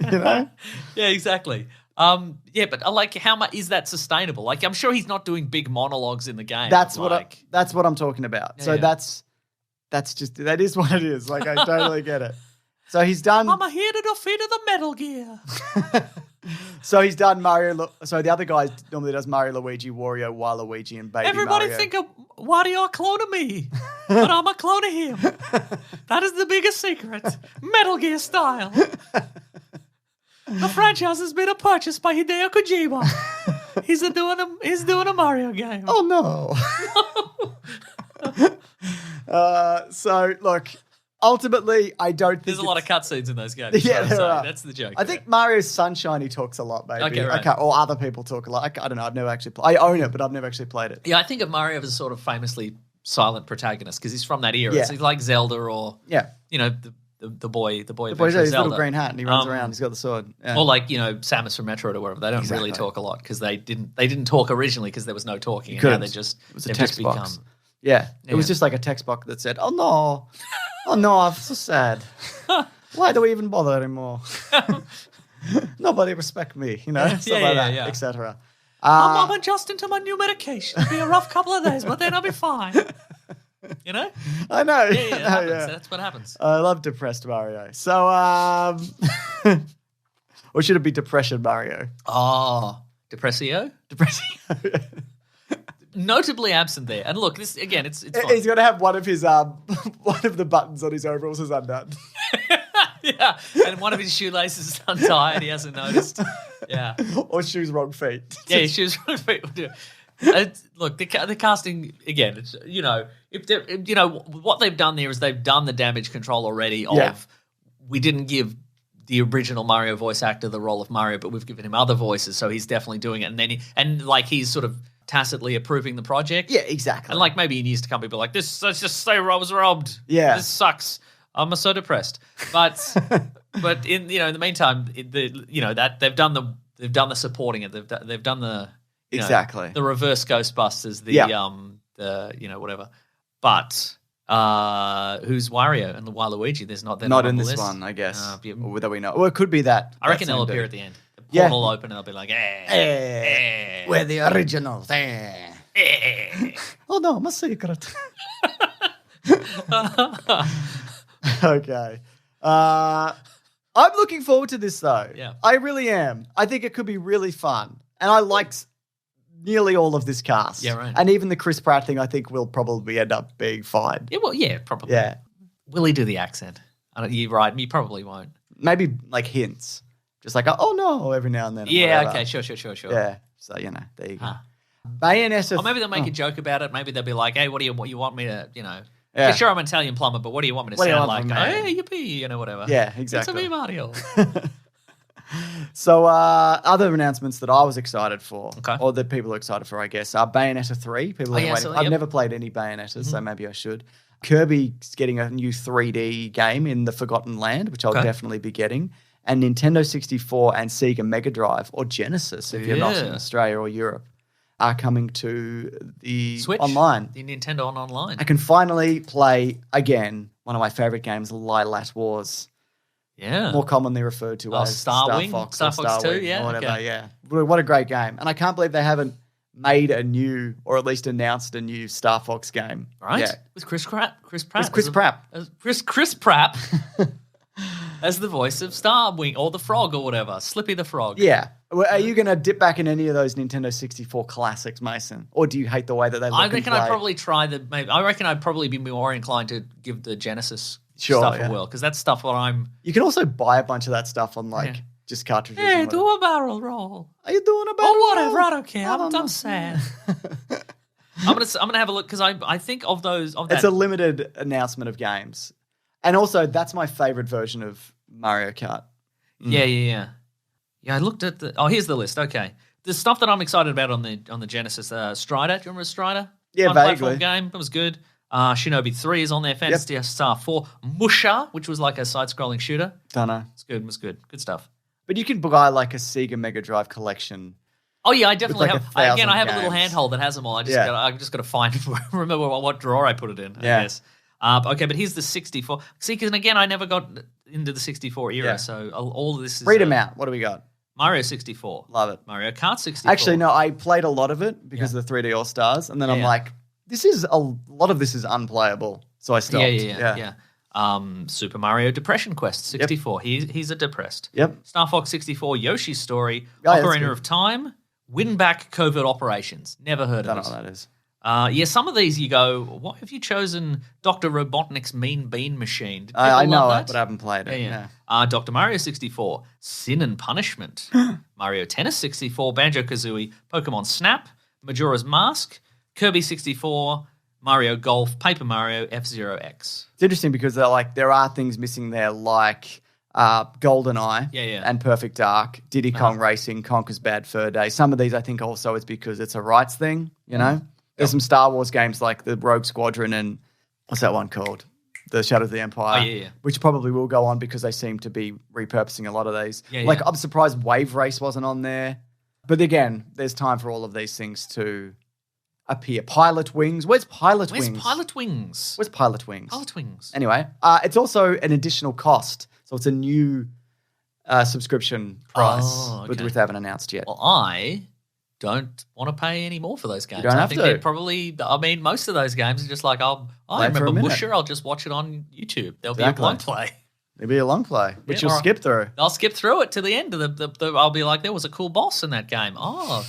You know? Yeah, exactly. Yeah, but like, how much is that sustainable? Like, I'm sure he's not doing big monologues in the game. That's like, what I'm talking about. So yeah. that is what it is. Like, I totally get it. So he's done. I'm here to defeat the Metal Gear. So he's done Mario. So the other guy normally does Mario, Luigi, Wario, Waluigi, and Baby Everybody Mario. think of Wario clone of me, but I'm a clone of him. That is the biggest secret. Metal Gear style. The franchise has been purchased by Hideo Kojima. He's doing a Mario game. Oh no. So look, ultimately, I don't think There's a lot of cutscenes in those games. Yeah, there so are. that's the joke. I think Mario's Sunshine he talks a lot, maybe. Okay, right. Or other people talk a lot. I don't know. I've never actually played. I own it, but I've never actually played it. Yeah, I think of Mario as a sort of famously silent protagonist because he's from that era. Yeah. So he's like Zelda or Yeah. the boy The boy's Adventure got of his Zelda. little green hat and he runs around. He's got the sword. Yeah. Or like Samus from Metroid or whatever. They don't really Exactly. talk a lot because they didn't talk originally because there was no talking. And now couldn't. they've just It was a become text box. Yeah. It was Yeah. just like a text box that said, oh no, I'm so sad. Why do we even bother anymore? Nobody respect me, stuff like that, yeah. etc. I'm adjusting to my new medication. It'll be a rough couple of days, but then I'll be fine. You know? I know. Yeah, that happens. That's what happens. I love depressed Mario. So, or should it be depression Mario? Oh, Depressio? Depressing. Notably absent there. And look, this again, it's fine. He's got to have one of his one of the buttons on his overalls is undone. Yeah, and one of his shoelaces is untied. He hasn't noticed. Yeah. Or shoes wrong feet. Yeah, his shoes wrong feet. Look, the casting again. It's, if they're, what they've done there is they've done the damage control already. We didn't give the original Mario voice actor the role of Mario, but we've given him other voices, so he's definitely doing it. And then he's sort of tacitly approving the project. Yeah, exactly. And like maybe in years to come, people are like, let's just say I was robbed. Yeah. This sucks. I'm so depressed. But in the meantime, that they've done the supporting it. They've done the exactly the reverse Ghostbusters, the whatever. But who's Wario and the Waluigi? They're not in on the this list. one, I guess. Or that we know. Well, it could be that. I reckon they'll appear at the end. The portal will open and they'll be like, we're the originals. Oh no, my secret. Okay. I'm looking forward to this though. Yeah. I really am. I think it could be really fun. And I liked nearly all of this cast. Yeah, right. And even the Chris Pratt thing I think will probably end up being fine. Yeah, well, yeah, probably. Yeah. Will he do the accent? You're right. You probably won't. Maybe like hints. Just like, oh no, every now and then. Yeah, whatever. okay, sure. Yeah. So, there you go. Huh. Bayonetta. Or maybe they'll make a joke about it. Maybe they'll be like, hey, what you want me to, Yeah. Yeah, sure, I'm an Italian plumber, but what do you want me to What do you sound want like? from me? Hey, yippee, whatever. Yeah, It's exactly. a me, Mario. So, other announcements that I was excited for, Okay. or that people are excited for, I guess, are Bayonetta 3. People are yeah, waiting. so, I've yep. never played any Bayonettas, so maybe I should. Kirby's getting a new 3D game in the Forgotten Land, which I'll definitely be getting. And Nintendo 64 and Sega Mega Drive, or Genesis, if you're not in Australia or Europe, are coming to the Switch? online. The Nintendo online. I can finally play, again, one of my favorite games, Lilat Wars. Yeah. More commonly referred to as Star Wing? Fox Star or Fox 2, Wing yeah, or whatever, okay. yeah. What a great game. And I can't believe they haven't made a new, or at least announced a new Star Fox game. Right? Yeah. With Chris Pratt. It's Chris Pratt. Chris Pratt as the voice of Star Wing or the frog or whatever. Slippy the frog. Yeah. Well, are you going to dip back in any of those Nintendo 64 classics, Mason? Or do you hate the way that they look I and reckon play? I'd probably try I reckon I'd probably be more inclined to give the Genesis Sure, stuff yeah. a whirl, because that's stuff what I'm... You can also buy a bunch of that stuff on, just cartridges. and whatever. a barrel roll. Are you doing a Oh, barrel whatever, roll? I don't care. I'm sad. I'm gonna have a look, because I think of those... It's a limited announcement of games. And also, that's my favorite version of Mario Kart. Yeah. Yeah, I looked at the... Oh, here's the list. Okay. The stuff that I'm excited about on the Genesis, Strider. Do you remember Strider? Yeah, Fun vaguely. platform game. That was good. Shinobi 3 is on there. Fantasy Star 4. Musha, which was like a side-scrolling shooter. Don't know. It's good. It was good. Good stuff. But you can buy like a Sega Mega Drive collection. Oh yeah, I definitely like have. 1,000 I have a little games. handhold that has them all. I just got to find remember what drawer I put it in. Yeah. I guess. Okay, but here's the 64. See, because again, I never got into the 64 era, Yeah. so all of this is Read them out. What do we got? Mario 64, Love it. Mario Kart 64. Actually, no, I played a lot of it because of the 3D All Stars, and then I'm like, a lot of this is unplayable. So I stopped. Yeah. Super Mario Depression Quest 64. He's a depressed. Yep. Star Fox 64, Yoshi's Story, Oh, yeah, that's Ocarina good. of Time, Win Back Covert Operations. Never heard Don't know of what this. that is. Some of these you go, what have you chosen? Dr. Robotnik's Mean Bean Machine. Did I people know love it, that? but I haven't played it. Yeah. Dr. Mario 64, Sin and Punishment, Mario Tennis 64, Banjo-Kazooie, Pokemon Snap, Majora's Mask, Kirby 64, Mario Golf, Paper Mario, F-Zero X. It's interesting because there are things missing there like GoldenEye and Perfect Dark, Diddy Kong Racing, Conker's Bad Fur Day. Some of these I think also is because it's a rights thing, you know? There's some Star Wars games like the Rogue Squadron and what's that one called? The Shadow of the Empire. Oh, yeah. Which probably will go on because they seem to be repurposing a lot of these. Yeah, like yeah. I'm surprised Wave Race wasn't on there. But again, there's time for all of these things to appear. Pilot Wings. Where's Pilot Where's Wings? Pilot Wings? Where's Pilot Wings? Pilot Wings. Anyway, it's also an additional cost. So it's a new subscription price, Oh, okay. which they haven't announced yet. Well, I don't want to pay any more for those games. You don't I have think to. they're probably, I mean, most of those games are just like, I Play for a remember minute. Musher, I'll just watch it on YouTube. There'll Exactly. be a long play. Maybe a long play, which Yeah, you'll or- skip through. I'll skip through it to the end. I'll be like, there was a cool boss in that game. Oh,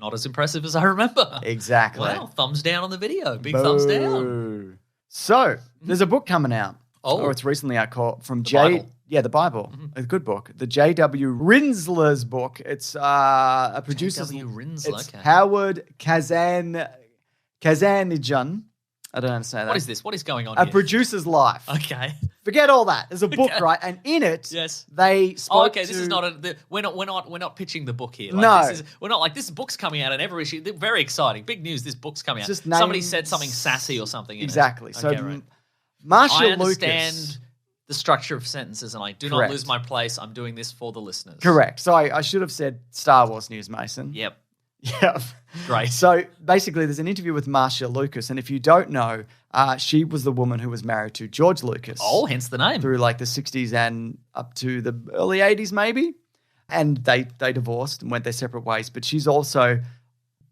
not as impressive as I remember. Exactly. Wow, thumbs down on the video. Big thumbs down. Boo. So there's a book coming out. Oh. Or it's recently out called from Bible. the Bible. A good book. The J.W. Rinsler's book. It's a producer's. J.W. Rinsler, It's okay. Howard Kazanijan. I don't understand that. What is this? What is going on A here? producer's life. Okay. Forget all that. There's a book, Okay. right? And in it, Yes. they spoke Oh, okay. This to- is not we're not pitching the book here. No. We're not like this book's coming out in every issue. Very exciting, big news. This book's coming out. Just Somebody names- said something sassy or something. In Exactly. It. So Okay, right. Marcia I understand Lucas. the structure of sentences, and I do Correct. not lose my place. I'm doing this for the listeners. Correct. So I should have said Star Wars news, Mason. Yep. Yep. Great. So basically, there's an interview with Marcia Lucas, and if you don't know, she was the woman who was married to George Lucas. Oh, hence the name. Through like the 60s and up to the early 80s, maybe. And they divorced and went their separate ways. But she's also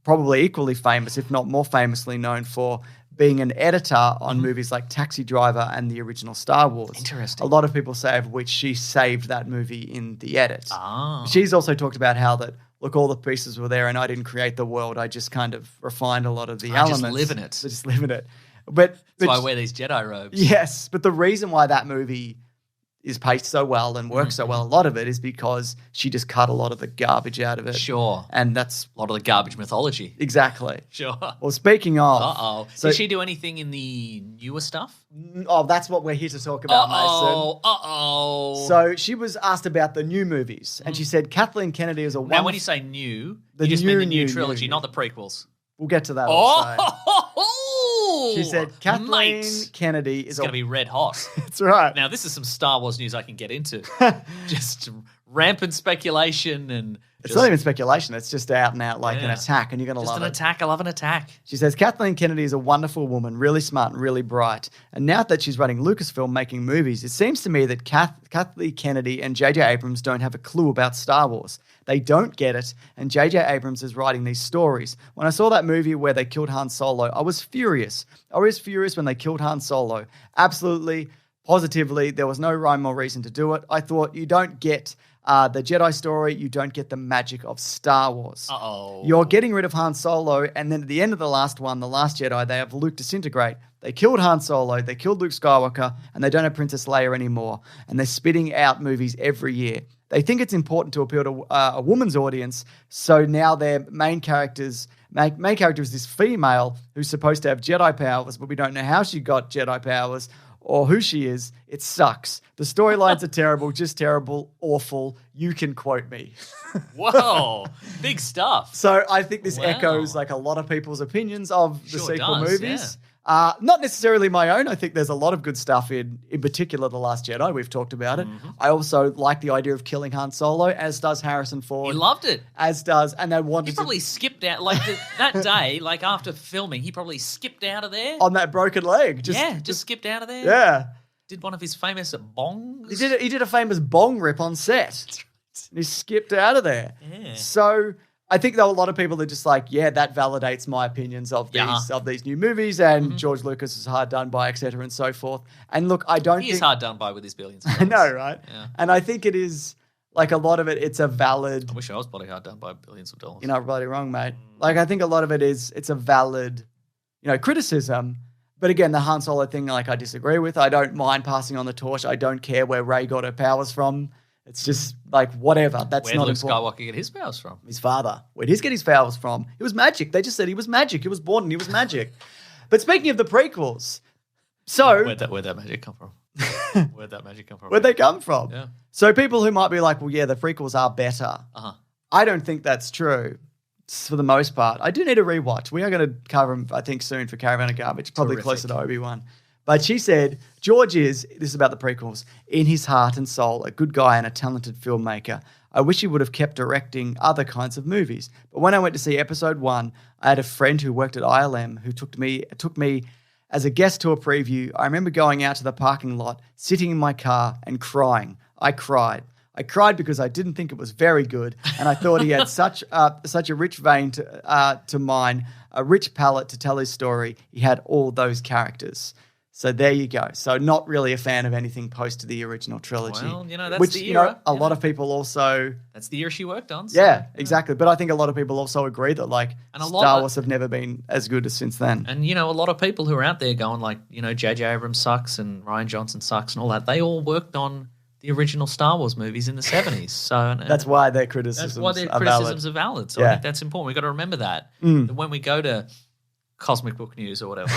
probably equally famous, if not more famously known for being an editor on movies like Taxi Driver and the original Star Wars. Interesting. A lot of people say of which she saved that movie in the edit. Ah. She's also talked about how that, look, all the pieces were there and I didn't create the world. I just kind of refined a lot of the I just elements. live in it. I just live in it. But That's why I wear these Jedi robes. yes, but the reason why that movie is paced so well and works so well, a lot of it is because she just cut a lot of the garbage out of it. Sure. And that's A lot of the garbage mythology. exactly. Sure. Well, speaking of, Uh-oh. So- Did she do anything in the newer stuff? that's what we're here to talk about, Mason. Uh-oh. So she was asked about the new movies, and she said Kathleen Kennedy is a now, wonderful... when you say new, The you just mean the new new trilogy, new. not the prequels. We'll get to that also. Oh! She said Kathleen Mate, Kennedy it's is going to be red hot. That's right. Now, this is some Star Wars news I can get into. Just rampant speculation and It's just, not even speculation. It's just out and out like an Yeah. attack, and you're going to just love an it. attack. I love an attack. She says, Kathleen Kennedy is a wonderful woman, really smart and really bright. And now that she's running Lucasfilm making movies, it seems to me that Kathleen Kennedy and J.J. Abrams don't have a clue about Star Wars. They don't get it, and J.J. Abrams is writing these stories. When I saw that movie where they killed Han Solo, I was furious. I was furious when they killed Han Solo. Absolutely, positively, there was no rhyme or reason to do it. I thought, you don't get the Jedi story, you don't get the magic of Star Wars. Uh-oh. You're getting rid of Han Solo, and then at the end of the last one, The Last Jedi, they have Luke disintegrate. They killed Han Solo, they killed Luke Skywalker, and they don't have Princess Leia anymore. And they're spitting out movies every year. They think it's important to appeal to a woman's audience, so now their main character is this female who's supposed to have Jedi powers, but we don't know how she got Jedi powers or who she is. It sucks. The storylines are terrible, just terrible, awful. You can quote me. Whoa. Big stuff. So I think this Wow. echoes like a lot of people's opinions of the Sure sequel does, movies. Not necessarily my own. I think there's a lot of good stuff in particular, The Last Jedi. We've talked about it. I also like the idea of killing Han Solo, as does Harrison He Ford. loved it. As does, and they wanted He probably skipped out, that day, like after filming, he probably skipped out of there. to, on that broken leg. Just skipped out of there. yeah. Did one of his famous bongs. He did a famous bong rip on set. And he skipped out of there. Yeah. So I think there are a lot of people that are just like, yeah, that validates my opinions of these new movies, and George Lucas is hard done by, etc. and so forth. And look, I don't He think is hard done by with his billions. I know, right? Yeah. And I think it is like a lot of it. It's a valid. I wish I was bloody hard done by billions of dollars. You're not bloody wrong, mate. Like I think a lot of it is. It's a valid, criticism. But again, the Han Solo thing, like I disagree with. I don't mind passing on the torch. I don't care where Rey got her powers from. It's just like whatever. That's Where did not Luke important. Skywalker get his powers from? His father. Where did he get his powers from? It was magic. They just said he was magic. He was born and he was magic. But speaking of the prequels, so Where'd that magic come from? Where'd that magic come from? where'd they come from? Yeah. So people who might be like, well, yeah, the prequels are better. Uh-huh. I don't think that's true for the most part. I do need a rewatch. We are going to cover them, I think, soon for Caravan of Garbage, probably Terrific. closer to Obi-Wan. But she said, George is, this is about the prequels, in his heart and soul, a good guy and a talented filmmaker. I wish he would have kept directing other kinds of movies. But when I went to see episode 1, I had a friend who worked at ILM who took me as a guest to a preview. I remember going out to the parking lot, sitting in my car and crying. I cried. I cried because I didn't think it was very good, and I thought he had such a rich vein to mine, a rich palette to tell his story. He had all those characters. So there you go. So not really a fan of anything post the original trilogy. Well, that's which, the era. A lot of people also... That's the year she worked on. So, yeah, exactly. But I think a lot of people also agree that And a lot Star of- Wars have never been as good as since then. And, a lot of people who are out there going like, J.J. Abrams sucks and Ryan Johnson sucks and all that, they all worked on the original Star Wars movies in the 70s. So That's why their criticisms are criticisms valid. are valid. So Yeah. I think that's important. We've got to remember that. That when we go to Cosmic Book News or whatever,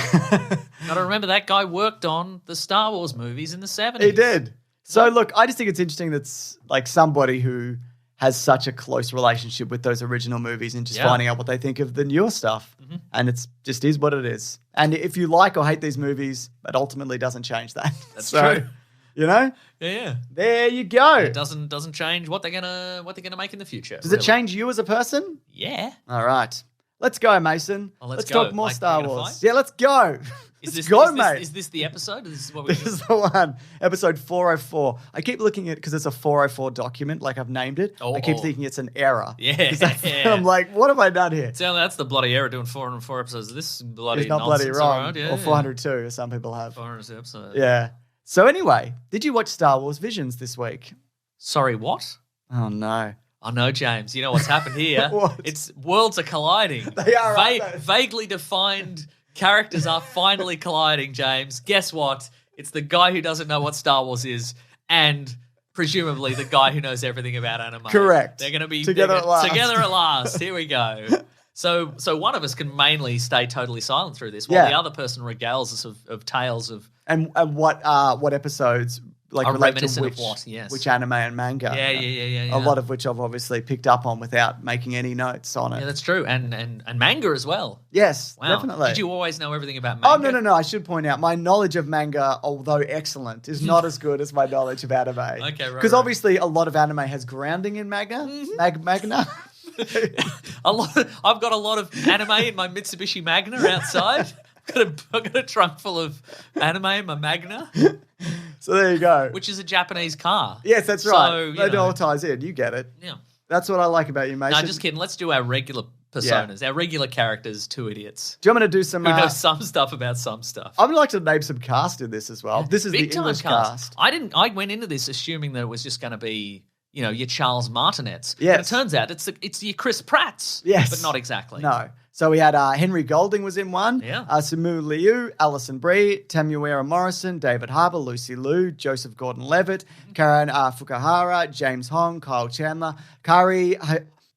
got to remember that guy worked on the Star Wars movies in the 70s. He did. So look, I just think it's interesting that's like somebody who has such a close relationship with those original movies and just finding out what they think of the newer stuff. And it's just is what it is. And if you like or hate these movies, it ultimately doesn't change that. That's So, true. Yeah. There you go. It doesn't change what they're gonna make in the future. Does it change you as a person? Yeah. All right. Let's go, Mason. Oh, let's go. talk more Like, Star we're gonna Wars. fight? Yeah, let's go. Is mate. Is this the episode? This is what we're This is the one. Episode 404. I keep looking at it because it's a 404 document, like I've named it. I keep thinking it's an error. Yeah. 'Cause I'm like, what have I done here? So that's the bloody error doing 404 episodes of this bloody It's not nonsense bloody wrong. around. Yeah, Or 402, as some people have. 400 episodes. Yeah. So anyway, did you watch Star Wars Visions this week? Sorry, what? Oh, no. I know, James. You know what's happened here? What? It's worlds are colliding. They are, aren't they? Vaguely defined characters are finally colliding, James. Guess what? It's the guy who doesn't know what Star Wars is and presumably the guy who knows everything about anime. Correct. They're going to be Together at last. Together at last. Here we go. So one of us can mainly stay totally silent through this, while Yeah. the other person regales us of tales of And what episodes like Are relate to reminiscent of which, what, yes. which anime and manga? Yeah. A lot of which I've obviously picked up on without making any notes on it. Yeah, that's true. And manga as well. Yes, Wow. definitely. Did you always know everything about manga? Oh, no. I should point out my knowledge of manga, although excellent, is not as good as my knowledge of anime. Okay, right, Because right. obviously a lot of anime has grounding in manga. Magna. I've got a lot of anime in my Mitsubishi Magna outside. I've got a trunk full of anime in my Magna, So there you go. which is a Japanese car. Yes, that's So, right. you That know. all ties in. You get it. Yeah. That's what I like about you, Mason. No, just kidding. Let's do our regular personas, our regular characters, two idiots Do you want me to do some... who know some stuff about some stuff. I would like to name some cast in this as well. This is Big the time English cast. I went into this assuming that it was just going to be, your Charles Martinets. Yes. But it turns out it's your Chris Pratts. Yes. But not exactly. No. So we had Henry Golding was in one. Yeah. Simu Liu, Alison Brie, Tamuera Morrison, David Harbour, Lucy Liu, Joseph Gordon-Levitt, Karen Fukuhara, James Hong, Kyle Chandler, Kari...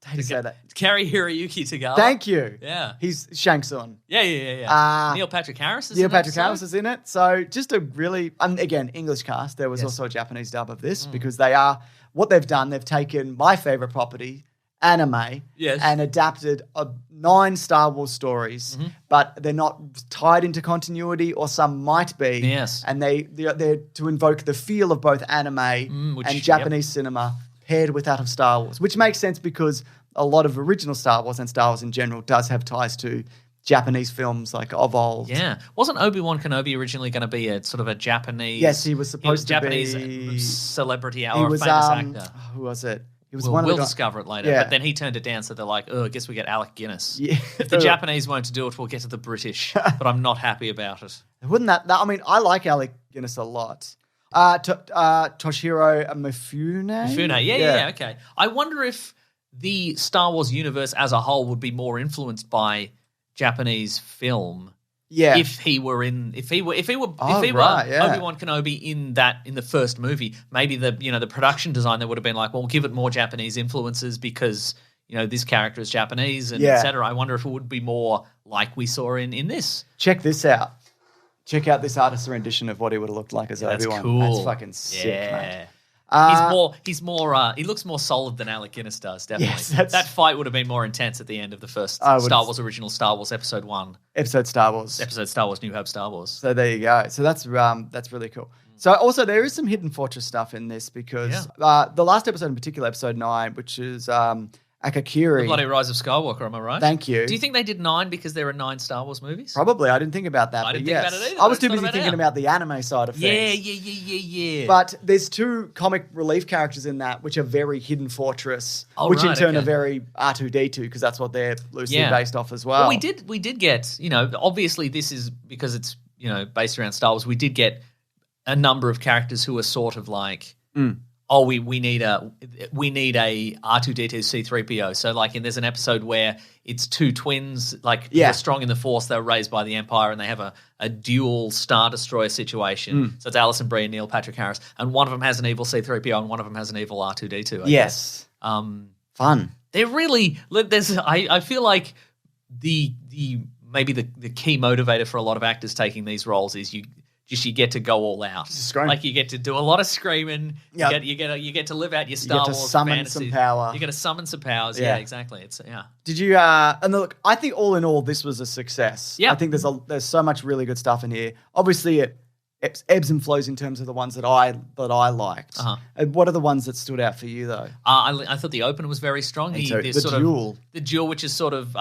How do you say that? Carrie Hiroyuki Tagawa. Thank you. Yeah. He's Shang Tsung. Yeah. Neil Patrick Harris is Neil in Patrick that Harris is in it. So just a really, again, English cast. There was also a Japanese dub of this because what they've done, they've taken my favorite property, anime, Yes. and adapted 9 Star Wars stories, but they're not tied into continuity, or some might be. Yes. And they're to invoke the feel of both anime which- and Japanese cinema paired with that of Star Wars, which makes sense because a lot of original Star Wars and Star Wars in general does have ties to Japanese films like of old. Yeah. Wasn't Obi-Wan Kenobi originally going to be a sort of a Japanese... Yes, he was supposed to Japanese be... celebrity He or was, famous actor. who was it? He was We'll, one of we'll the guys. discover it later. Yeah. But then he turned it down, so they're like, I guess we get Alec Guinness. Yeah. If the Japanese won't do it, we'll get to the British. But I'm not happy about it. Wouldn't that I mean, I like Alec Guinness a lot. Toshiro Mifune? Mifune. Yeah, okay. I wonder if the Star Wars universe as a whole would be more influenced by Japanese film. Yeah. If he were right, yeah. Obi-Wan Kenobi in the first movie, maybe the production design there would have been like, well, we'll give it more Japanese influences because this character is Japanese and Yeah. etc. I wonder if it would be more like we saw in this. Check this out. Check out this artist's rendition of what he would have looked like as That's Obi-Wan. cool. That's fucking sick, Yeah. mate. He looks more solid than Alec Guinness does, definitely. Yes, that's- that fight would have been more intense at the end of the first I would- Star Wars original Star Wars episode 1. Episode Star Wars. Episode Star Wars New Hope Star Wars. So there you go. So that's really cool. So also there is some Hidden Fortress stuff in this because the last episode in particular, episode 9, which is Akakiri. The Bloody Rise of Skywalker, am I right? Thank you. Do you think they did 9 because there are 9 Star Wars movies? Probably. I didn't think about that. I but didn't think yes. about it either, I was but too it's busy not thinking about about the anime side of things. Yeah. But there's 2 comic relief characters in that which are very Hidden Fortress, Oh, which in right, turn okay. are very R2D2 because that's what they're loosely based off as well. Well, we did get, obviously this is because it's, based around Star Wars, we did get a number of characters who are sort of like, we need a R2D2 C3PO. So like, there's an episode where it's 2 twins, like they're strong in the Force. They're raised by the Empire, and they have a dual Star Destroyer situation. So it's Alison Brie and Neil Patrick Harris, and one of them has an evil C3PO, and one of them has an evil R2D2. I guess. Fun. They're really. I feel like the maybe the key motivator for a lot of actors taking these roles is you get to go all out. Like you get to do a lot of screaming. Yep. You get to live out your Star Wars summon fantasy. some power. You get to summon some powers. Yeah, exactly. Did you? And look, I think all in all, this was a success. Yeah. I think there's so much really good stuff in here. Obviously, it ebbs and flows in terms of the ones that I liked. And what are the ones that stood out for you though? I thought the opener was very strong. The duel, which is sort of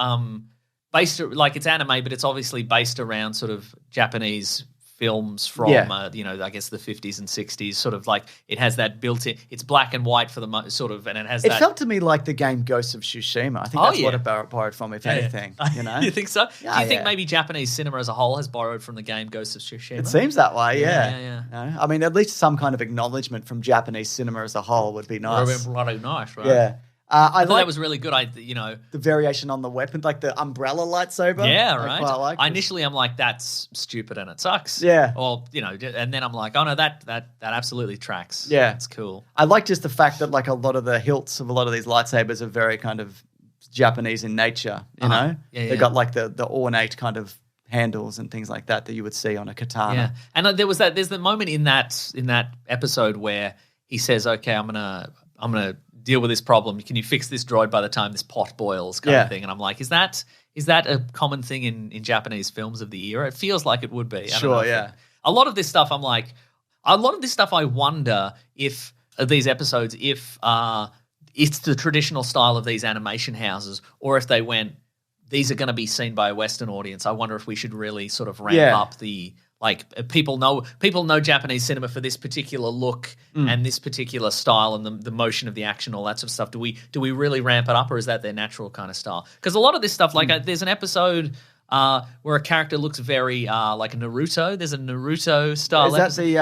based like it's anime, but it's obviously based around sort of Japanese films from, I guess the 50s and 60s, sort of like it has that built-in, it's black and white for the sort of, and it has It felt to me like the game Ghosts of Tsushima. I think that's what it borrowed from, if anything. You think so? Yeah, Do you think maybe Japanese cinema as a whole has borrowed from the game Ghosts of Tsushima? It seems that way, Yeah. No? I mean, at least some kind of acknowledgement from Japanese cinema as a whole would be nice. Would have been bloody nice, right? Yeah. I thought that was really good. The variation on the weapon, like the umbrella lightsaber. Yeah, right. I quite like. Initially, I'm like, that's stupid and it sucks. Yeah. Or and then I'm like, oh no, that absolutely tracks. Yeah, it's cool. I like just the fact that like a lot of the hilts of a lot of these lightsabers are very kind of Japanese in nature. You know, they got like the ornate kind of handles and things like that you would see on a katana. Yeah, and there's the moment in that episode where he says, okay, I'm gonna deal with this problem. Can you fix this droid by the time this pot boils kind of thing? And I'm like, is that a common thing in Japanese films of the era? It feels like it would be. Sure, yeah. A lot of this stuff, I'm like, I wonder if these episodes, if it's the traditional style of these animation houses, or if they went, these are going to be seen by a Western audience. I wonder if we should really sort of ramp up the, like, people know Japanese cinema for this particular look and this particular style and the motion of the action, all that sort of stuff. Do we really ramp it up, or is that their natural kind of style? Because a lot of this stuff, like there's an episode where a character looks very like a Naruto. There's a Naruto style. Is that the?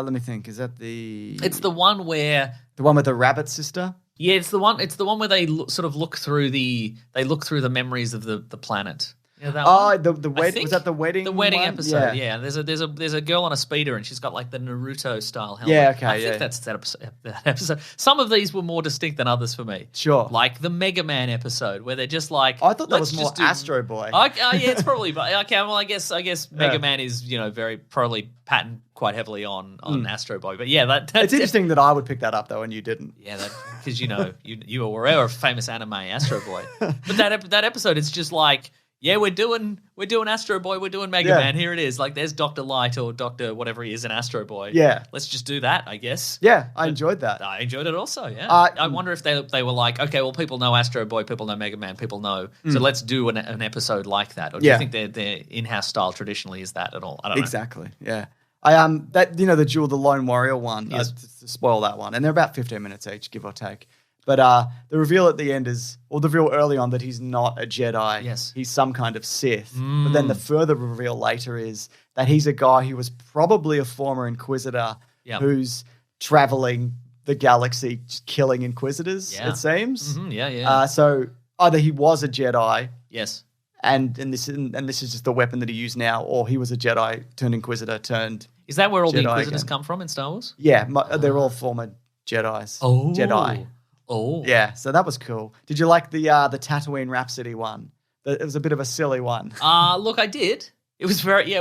Let me think. Is that the? It's the one where the one with the rabbit sister. Yeah, it's the one. It's the one where they sort of look through the memories of the planet. Yeah, that one. The wedding, was that the wedding? The wedding one? episode. Yeah. There's a girl on a speeder and she's got like the Naruto style helmet. Yeah, okay. I think that's that episode. Some of these were more distinct than others for me. Sure. Like the Mega Man episode where they're just like, I thought that was more Astro Boy. Yeah, it's probably. But okay, well, I guess Mega Man is very probably patterned quite heavily on Astro Boy. But yeah, that's it's interesting that I would pick that up though and you didn't. Yeah, because you were aware of famous anime Astro Boy. But that episode, it's just like, yeah, we're doing Astro Boy, we're doing Mega Man. Here it is. Like, there's Dr. Light or Dr. whatever he is in Astro Boy. Yeah, let's just do that, I guess. Yeah, I enjoyed that. I enjoyed it also. Yeah, I wonder if they were like, okay, well, people know Astro Boy, people know Mega Man, people know, so let's do an episode like that. Or do you think their in-house style traditionally is that at all? I don't know. Exactly. Yeah. The duel, the Lone Warrior one. Yes. To spoil that one, and they're about 15 minutes each, give or take. But the reveal at the end the reveal early on that he's not a Jedi. Yes. He's some kind of Sith. But then the further reveal later is that he's a guy who was probably a former Inquisitor who's traveling the galaxy just killing Inquisitors, it seems. Mm-hmm. So either he was a Jedi. Yes. And this is just the weapon that he used now, or he was a Jedi turned Inquisitor turned. Is that where all Jedi the Inquisitors again. come from in Star Wars? Yeah, they're all former Jedis. Oh. Jedi. Oh. Yeah, so that was cool. Did you like the Tatooine Rhapsody one? It was a bit of a silly one. Look, I did. It was very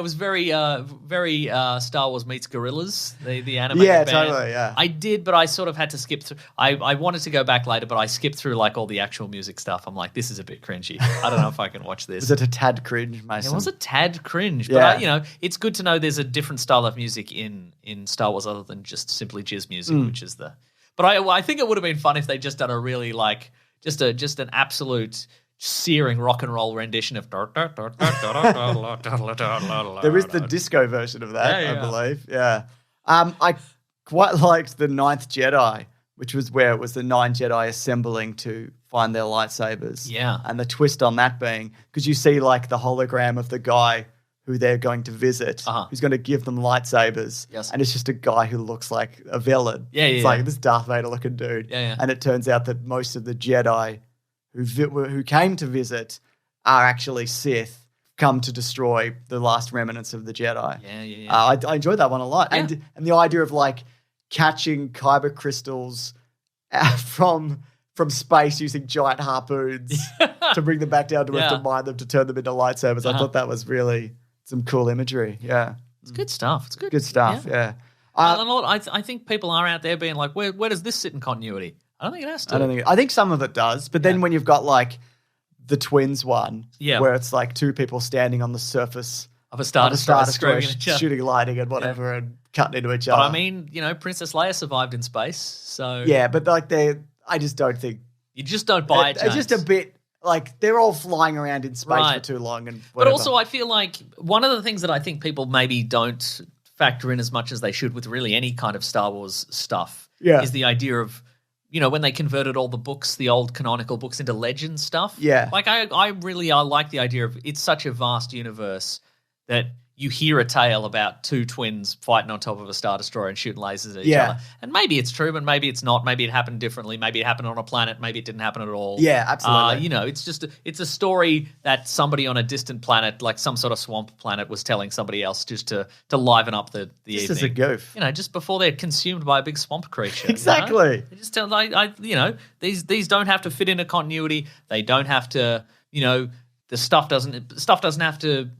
Star Wars meets Gorillas, the animated Yeah, band. totally, yeah. I did, but I sort of had to skip through. I wanted to go back later, but I skipped through like all the actual music stuff. I'm like, this is a bit cringy. I don't know if I can watch this. Was it a tad cringe, Mason? It was a tad cringe, but Yeah. it's good to know there's a different style of music in Star Wars other than just simply jizz music, which is the. But I think it would have been fun if they just done a really like just an absolute searing rock and roll rendition of. There is the disco version of that, Yeah, I yeah. believe. Yeah. I quite liked the Ninth Jedi, which was where it was the 9 Jedi assembling to find their lightsabers. Yeah. And the twist on that being, because you see like the hologram of the guy who they're going to visit, who's going to give them lightsabers. Yes. And it's just a guy who looks like a villain. Yeah, It's yeah, like yeah. this Darth Vader looking dude. Yeah, yeah. And it turns out that most of the Jedi who came to visit are actually Sith, come to destroy the last remnants of the Jedi. Yeah. I enjoyed that one a lot. Yeah. And the idea of like catching kyber crystals from space using giant harpoons to bring them back down to Earth Yeah. to mine them to turn them into lightsabers. I thought that was really some cool imagery. Yeah. It's good stuff. It's good. Good stuff. Yeah. I think people are out there being like, where does this sit in continuity? I don't think it has to. I think some of it does, but then when you've got like the twins one, Yeah. where it's like two people standing on the surface Of a Star of a Destroyer Star Destroyer, screaming at each other. shooting lightning and whatever and cutting into each But other. I mean, Princess Leia survived in space, so yeah, but like I just don't think you just don't buy it. It's just a James. bit like they're all flying around in space Right. for too long and But whatever. also, I feel like one of the things that I think people maybe don't factor in as much as they should with really any kind of Star Wars stuff is the idea of, when they converted all the books, the old canonical books, into legend stuff. Yeah. Like, I like the idea of it's such a vast universe that you hear a tale about two twins fighting on top of a Star Destroyer and shooting lasers at each other. And maybe it's true, but maybe it's not. Maybe it happened differently. Maybe it happened on a planet. Maybe it didn't happen at all. Yeah, absolutely. It's a story that somebody on a distant planet, like some sort of swamp planet, was telling somebody else just to liven up the just evening. as a goof. Just before they're consumed by a big swamp creature. Exactly. They just tell, these don't have to fit into continuity. They don't have to, the stuff doesn't have to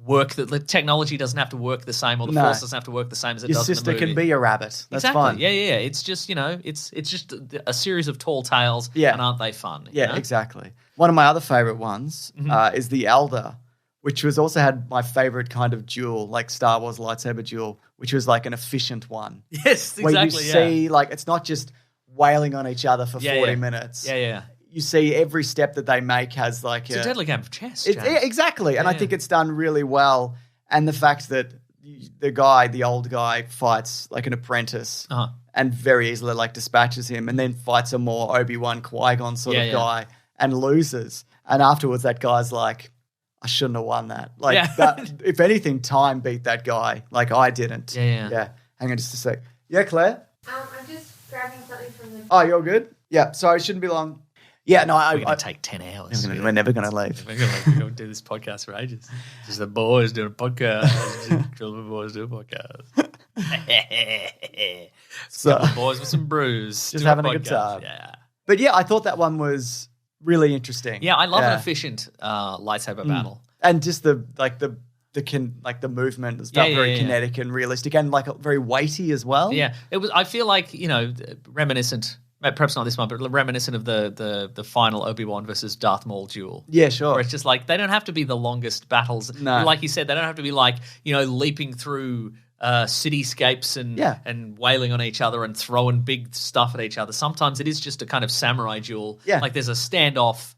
work. The technology doesn't have to work the same, or the force doesn't have to work the same as it Your does in the sister movie. can be a rabbit. That's exactly. fine. Yeah. It's just, it's just a series of tall tales. Yeah. And aren't they fun? Yeah, exactly. One of my other favorite ones is the Elder, which was also had my favorite kind of duel, like Star Wars lightsaber duel, which was like an efficient one. Yes, exactly. Where you see, like, it's not just wailing on each other for 40 minutes. Yeah. You see every step that they make has like It's a deadly game of chess. Yeah, exactly. And I think it's done really well. And the fact that the old guy, fights like an apprentice and very easily like dispatches him and then fights a more Obi-Wan Qui-Gon sort of guy and loses. And afterwards that guy's like, I shouldn't have won that. Like, that, if anything, time beat that guy. Like, I didn't. Yeah. Hang on just a sec. Yeah, Claire? I'm just grabbing something from the... Oh, you're good? Yeah, sorry, it shouldn't be long. Yeah, no, We're going to take 10 hours. we're never going to leave. We're going to do this podcast for ages. Just the boys doing a podcast. Just the boys doing a podcast. So, Couple of boys with some brews. Just doing having a good podcast. time. Yeah. but yeah, I thought that one was really interesting. Yeah, I love an efficient lightsaber battle. And just the movement and stuff, very kinetic and realistic, and like very weighty as well. Yeah, it was. I feel like reminiscent. Perhaps not this one, but reminiscent of the final Obi-Wan versus Darth Maul duel. Yeah, sure. Where it's just like they don't have to be the longest battles. No. Like you said, they don't have to be like leaping through cityscapes and wailing on each other and throwing big stuff at each other. Sometimes it is just a kind of samurai duel. Yeah. Like there's a standoff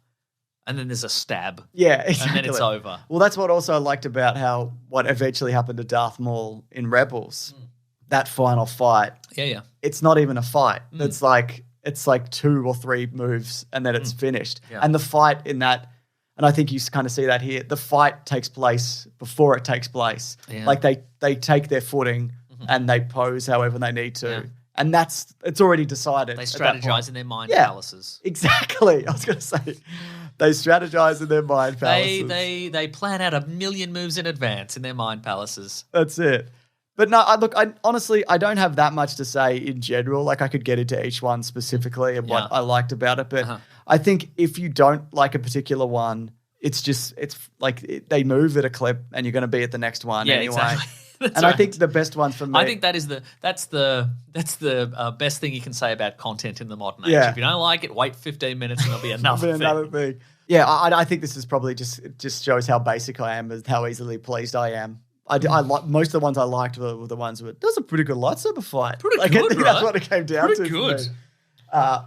and then there's a stab. Yeah, exactly. And then it's over. Well, that's what also I liked about what eventually happened to Darth Maul in Rebels. That final fight. Yeah. It's not even a fight. It's like 2 or 3 moves and then it's finished. Yeah. And the fight in that, and I think you kind of see that here, the fight takes place before it takes place. Yeah. Like they take their footing and they pose however they need to. Yeah. And it's already decided. They at that point. strategize in their mind Yeah. palaces. Exactly. I was going to say, they strategize in their mind palaces. They plan out 1,000,000 moves in advance in their mind palaces. That's it. But no, I honestly, I don't have that much to say in general. Like I could get into each one specifically and what I liked about it. But I think if you don't like a particular one, it's like they move at a clip, and you're going to be at the next one Yeah, anyway. exactly. That's And I right. think the best one for me, I think that's the best thing you can say about content in the modern age. Yeah. If you don't like it, wait 15 minutes and there'll be another thing. another thing. Yeah, I think this is probably just shows how basic I am, and how easily pleased I am. I like most of the ones I liked were the ones where that's a pretty good lightsaber fight. Pretty I good, think right? that's what it came down Pretty to. good. For me,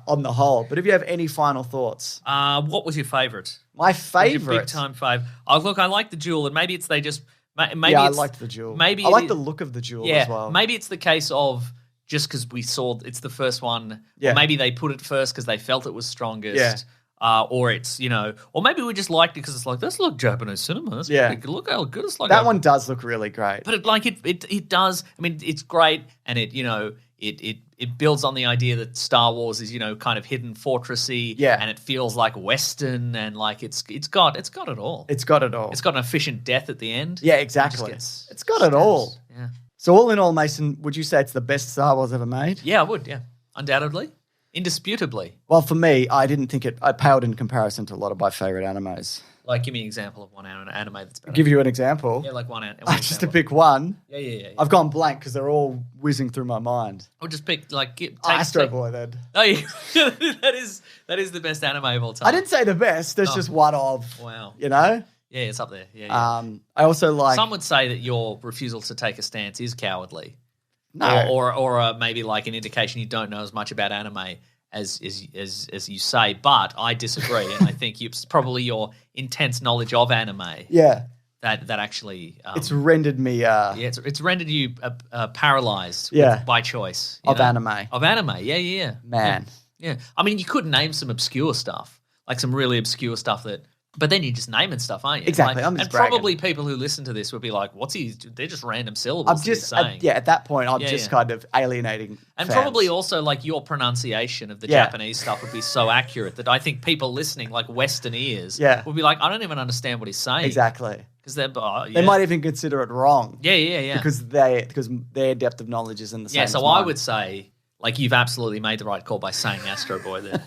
on the whole. But if you have any final thoughts, What was your favourite? my What's your favorite. big time fave? Oh, look, I like the duel, and maybe it's they just maybe Yeah, I it's, liked the duel. Maybe I it like is- the look of the duel Yeah, as well. maybe it's the case of just because we saw it's the first one. Yeah. Or maybe they put it first because they felt it was strongest. Yeah. Or it's, or maybe we just liked it because it's like, that's like Japanese cinema. That's Yeah. pretty good. Look how good it's like. That one does look really great. But it does. I mean, it's great, and it builds on the idea that Star Wars is kind of hidden fortressy. Yeah. And it feels like Western, and like it's got it all. It's got it all. It's got an efficient death at the end. Yeah, It exactly. just It's got it all. Yeah. So all in all, Mason, would you say it's the best Star Wars ever made? Yeah, I would. Yeah, undoubtedly, indisputably. Well, for me, I didn't think I paled in comparison to a lot of my favorite animes. Like, give me an example of one anime that's better. I'll give you an example. Yeah, like one Just to example. pick one. Yeah. I've gone blank because they're all whizzing through my mind. Or just pick Astro Boy, then. Oh, yeah. that is the best anime of all time. I didn't say the best. There's Oh. just one of. Wow. Yeah, it's up there. Yeah. I also like. Some would say that your refusal to take a stance is cowardly. No. Or maybe like an indication you don't know as much about anime as you say. But I disagree, and I think it's probably your intense knowledge of anime Yeah. that actually It's rendered me it's rendered you paralyzed Yeah. by choice you of know? anime. Of anime. Yeah. Man. Yeah. I mean, you could name some obscure stuff, like some really obscure stuff but then you're just naming stuff, aren't you? Exactly, I'm just and bragging. probably people who listen to this would be like, "What's he? They're just random syllables." I'm that he's just saying. at that point I'm Yeah, just yeah. kind of alienating And fans. probably also like your pronunciation of the Yeah. Japanese stuff would be so accurate that I think people listening, like Western ears, Yeah. would be like, "I don't even understand what he's saying." Exactly. Because they're They might even consider it wrong. Yeah. Because their depth of knowledge is in the same. Yeah, as so I mine. would say, like, you've absolutely made the right call by saying Astro Boy there.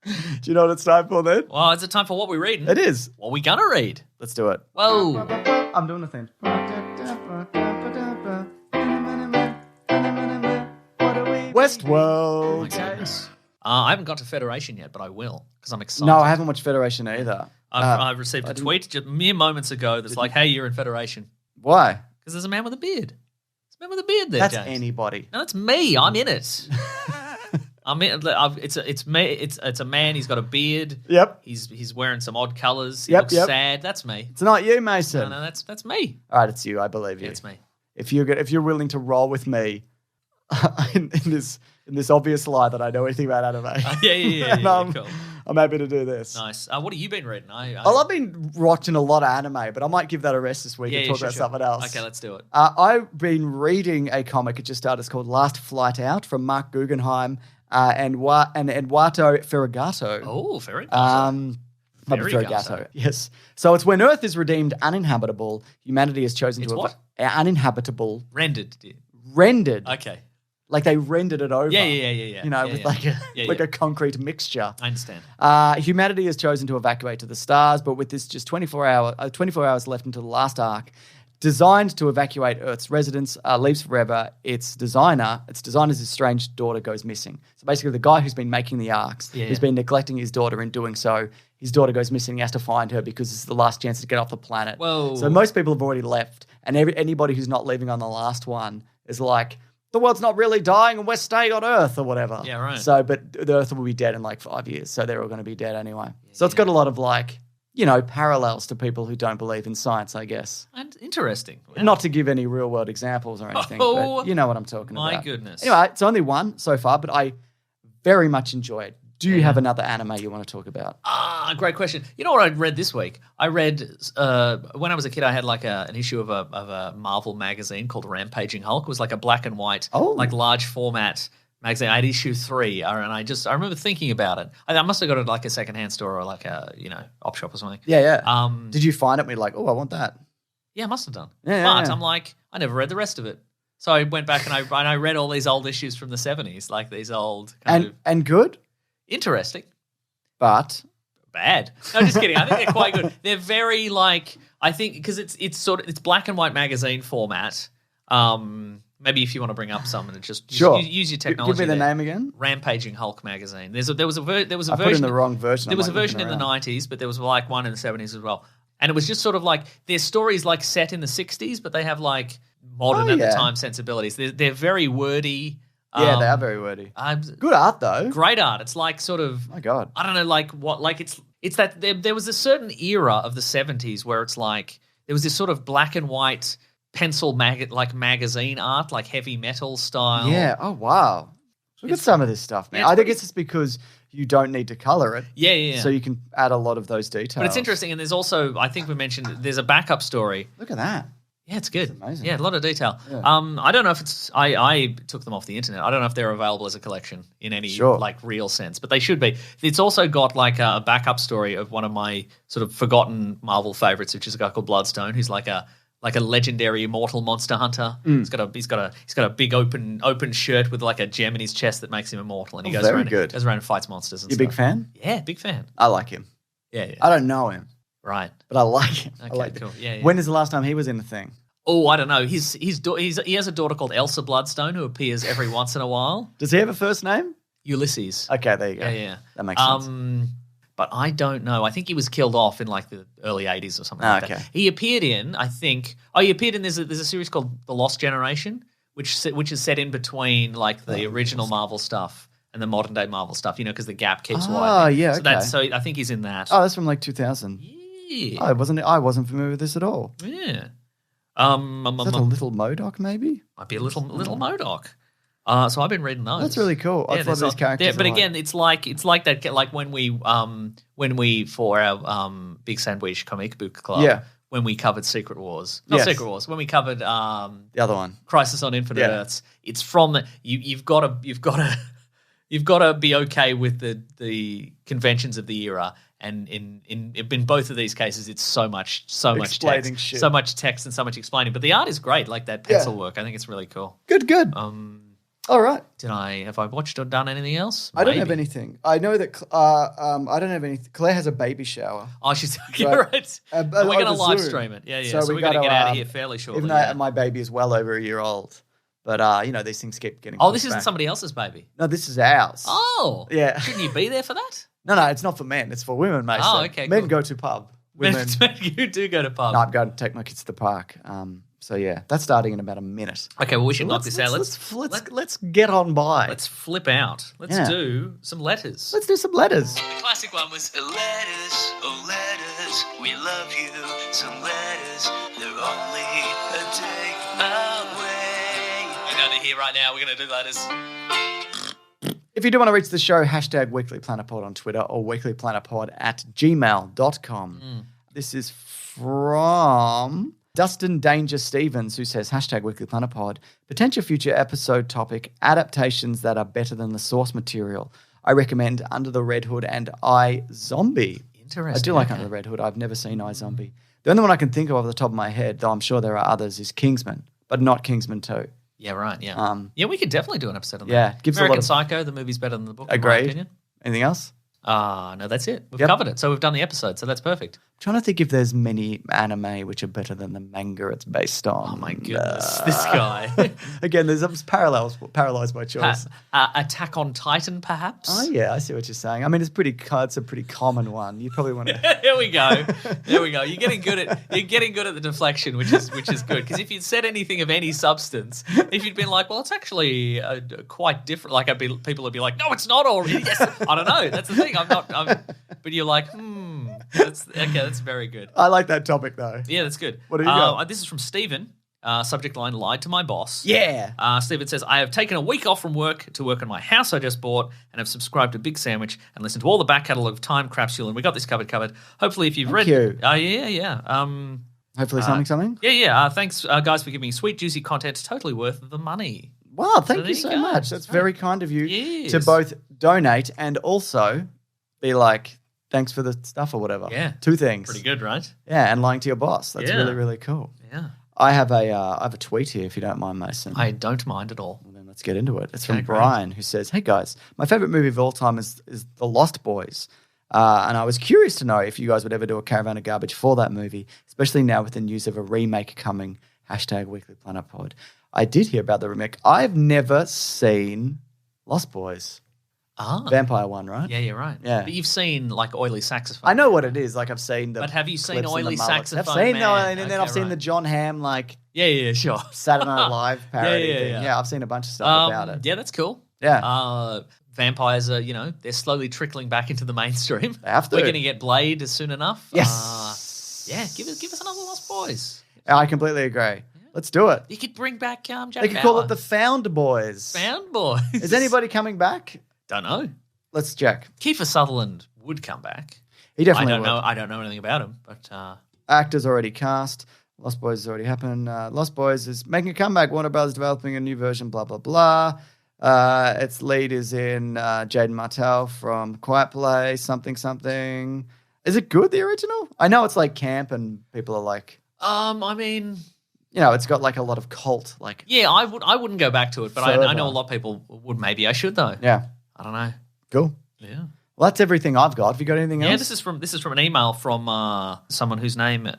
Do you know what it's time for then? Well, is it time for what we're reading? It is. What are we gonna read? Let's do it. Whoa. I'm doing the thing. Westworld. I haven't got to Federation yet, but I will because I'm excited. No, I haven't watched Federation either. I've received a tweet just mere moments ago that's like, "Hey, you're in Federation," Why? because there's a man with a beard. There's a man with a beard there. That's James. anybody. No, that's me. I'm in it. I'm in. It's me. It's a man. He's got a beard. Yep. He's wearing some odd colours. He Yep, looks yep. sad. That's me. It's not you, Mason. No, that's me. All right, it's you. I believe you. Yeah, it's me. If you're willing to roll with me in this obvious lie that I know anything about anime, Yeah. and Cool. I'm happy to do this. Nice. What have you been reading? Well, I've been watching a lot of anime, but I might give that a rest this week and talk about something else. Okay, let's do it. I've been reading a comic. It just started. It's called Last Flight Out from Mark Guggenheim and Eduardo Ferragato. Oh, very nice. Not Ferragato. Yes. So it's when Earth is redeemed uninhabitable, humanity has chosen It's to what? Uninhabitable, Rendered. rendered. Okay. Like they rendered it over. Yeah. You know, Yeah, with yeah. like a Yeah, like yeah. a concrete mixture. I understand. Humanity has chosen to evacuate to the stars, but with this just 24 hours left until the last arc, designed to evacuate Earth's residents, leaves forever. Its designer's estranged daughter goes missing. So basically, the guy who's been making the arcs, Yeah. who's been neglecting his daughter in doing so, his daughter goes missing. He has to find her because it's the last chance to get off the planet. Whoa. So most people have already left, and anybody who's not leaving on the last one is like, the world's not really dying and we're staying on Earth or whatever. Yeah, right. So, but the Earth will be dead in like 5 years. So they're all going to be dead anyway. So it's got a lot of like, parallels to people who don't believe in science, I guess. And interesting. Not to give any real world examples or anything, Oh, but you know what I'm talking my about. goodness. Anyway, it's only one so far, but I very much enjoy it. Do you have another anime you want to talk about? Great question. You know what I read this week? I read when I was a kid. I had like an issue of a Marvel magazine called Rampaging Hulk. It was like a black and white, like large format magazine. I had issue 3, and I remember thinking about it. I must have got it at like a secondhand store or like a op shop or something. Yeah. Did you find it and be like, oh, I want that? Yeah, I must have done. Yeah, but yeah. I'm like, I never read the rest of it. So I went back and I read all these old issues from the 70s, like these old kind of And good, interesting. but bad. No, just kidding. I think they're quite good. They're very like, I think because it's black and white magazine format. Maybe if you want to bring up some and just use your technology. Give me the name again. Rampaging Hulk magazine. There was a version. I put in the wrong version. There was a version in the 90s, but there was like one in the 70s as well. And it was just sort of like their stories like set in the 60s, but they have like modern at the time sensibilities. They're very wordy. Yeah, they are very wordy. Good art though. Great art. It's like sort of. My God. I don't know, like what, like it's that there was a certain era of the 70s where it's like there was this sort of black and white pencil magazine art, like heavy metal style. Yeah. Oh wow. Look at some of this stuff, man. Yeah, I think it's just because you don't need to color it. Yeah. So you can add a lot of those details. But it's interesting, and there's also, I think we mentioned, there's a backup story. Look at that. Yeah, it's good. It's amazing. Yeah, a lot of detail. Yeah. I don't know if it's. I took them off the internet. I don't know if they're available as a collection in any like real sense, but they should be. It's also got like a backup story of one of my sort of forgotten Marvel favorites, which is a guy called Bloodstone, who's like a legendary immortal monster hunter. He's got a big open shirt with like a gem in his chest that makes him immortal, and he goes around and fights monsters. And You a big fan? Yeah, big fan. I like him. Yeah. I don't know him, Right. but I like him. Okay, I like cool. Yeah. When is the last time he was in the thing? Oh, I don't know. He has a daughter called Elsa Bloodstone who appears every once in a while. Does he have a first name? Ulysses. Okay, there you go. Yeah. That makes sense. But I don't know. I think he was killed off in like the early 80s or something like that. He appeared in, I think, there's a series called The Lost Generation, which is set in between like the original Marvel stuff and the modern day Marvel stuff, because the gap keeps widening. Yeah, okay. So I think he's in that. Oh, that's from like 2000. Yeah. I wasn't familiar with this at all. Yeah. Is that a little MODOK maybe? Might be a little MODOK. So I've been reading those. That's really cool. I thought these characters. Yeah, but again, it's like that. Like when we for our Big Sandwich Comic Book Club, when we covered Secret Wars, Secret Wars, when we covered the other one, Crisis on Infinite Earths. It's from you've got to be okay with the conventions of the era. And in both of these cases, it's so much Explaining text, shit. so much text and so much explaining. But the art is great, like that pencil work. I think it's really cool. Good. All right. Have I watched or done anything else? I don't have anything. I know that I don't have anything. Claire has a baby shower. Oh, she's right. And we're going to live Zoom. stream it. Yeah. So So we're going to get out of here fairly shortly. Even though my baby is well over a year old, but these things keep getting. Oh, this pushed isn't back. somebody else's baby. No, this is ours. Oh, Yeah. Shouldn't you be there for that? No, it's not for men. It's for women, mate. Oh, okay, Men cool. go to pub. Women. You do go to pub. No, I'm going to take my kids to the park. So yeah, that's starting in about a minute. Okay, well we should knock this out. Let's get on by. Let's flip out. Let's do some letters. Let's do some letters. The classic one was Letters, oh letters, we love you. Some letters, they're only a day away. we're going to hear right now. We're going to do letters. If you do want to reach the show, #WeeklyPlanetPod on Twitter or weeklyplanetpod@gmail.com. This is from Dustin Danger Stevens, who says, #WeeklyPlanetPod, potential future episode topic, adaptations that are better than the source material. I recommend Under the Red Hood and I, Zombie. Interesting. I do like Under the Red Hood. I've never seen I, Zombie. The only one I can think of off the top of my head, though I'm sure there are others, is Kingsman, but not Kingsman 2. Yeah, right. Yeah. We could definitely do an episode on that. Yeah, gives a lot American of- Psycho, the movie's better than the book, in my Agreed. opinion. Anything else? No, that's it. We've covered it. So we've done the episode, so that's perfect. Trying to think if there's many anime which are better than the manga it's based on. Oh my goodness, this guy. Again, there's parallels by choice. Attack on Titan, perhaps? Oh yeah, I see what you're saying. I mean, it's a pretty common one. You probably want to. Here we go. There we go. You're getting good at the deflection, which is good. Because if you'd said anything of any substance, if you'd been like, well, it's actually quite different. Like people would be like, no, it's not. Or yes, I don't know. That's the thing. But you're like, That's very good. I like that topic though. Yeah, that's good. What do you got? This is from Stephen. Subject line, lied to my boss. Yeah. Stephen says, I have taken a week off from work to work on my house I just bought and have subscribed to Big Sandwich and listened to all the back catalogue of Time Capsule, and we got this covered. Hopefully if you've read... you. Yeah. Hopefully something. Yeah. Thanks, guys, for giving me sweet, juicy content. Totally worth the money. Wow, thank There you you so go. much. That's very kind of you Yes. to both donate and also be like, thanks for the stuff or whatever. Yeah. 2 things. Pretty good, right? Yeah, and lying to your boss. That's Yeah. really, really cool. Yeah. I have a tweet here, if you don't mind, Mason. I don't mind at all. Well, then let's get into it. It's from Okay, great. Brian, who says, hey guys, my favorite movie of all time is The Lost Boys. And I was curious to know if you guys would ever do a Caravan of Garbage for that movie, especially now with the news of a remake coming. #Weekly Planet Pod. I did hear about the remake. I've never seen Lost Boys. Vampire one, right? Yeah, you're right. Yeah. But you've seen like Oily Saxophone. I know what it is. Like I've seen the. But have you seen clips and Oily the mullets. Saxophone I've seen Man? and then I've seen the John Hamm like Yeah, sure. Saturday Night Live parody Yeah, thing. yeah. I've seen a bunch of stuff about it. Yeah, that's cool. Yeah. Vampires are, they're slowly trickling back into the mainstream. They have to. We're going to get Blade soon enough. Yes. Yeah, give us another Lost Boys. I completely agree. Let's do it. You could bring back Jack They could call it the Found Boys. Found Boys. Is anybody coming back? Don't know. Let's check. Kiefer Sutherland would come back. He definitely would. I don't know anything about him, but Actors already cast. Lost Boys has already happened. Lost Boys is making a comeback. Warner Brothers developing a new version. Blah blah blah. Its lead is in Jaden Martell from Quiet Place. Something. Is it good? The original? I know it's like camp, and people are like, I mean, it's got like a lot of cult. Like, yeah, I wouldn't go back to it, but I know a lot of people would. Maybe I should though. yeah, I don't know. cool. Yeah. Well, that's everything I've got. Have you got anything else? Yeah, this is from an email from someone whose name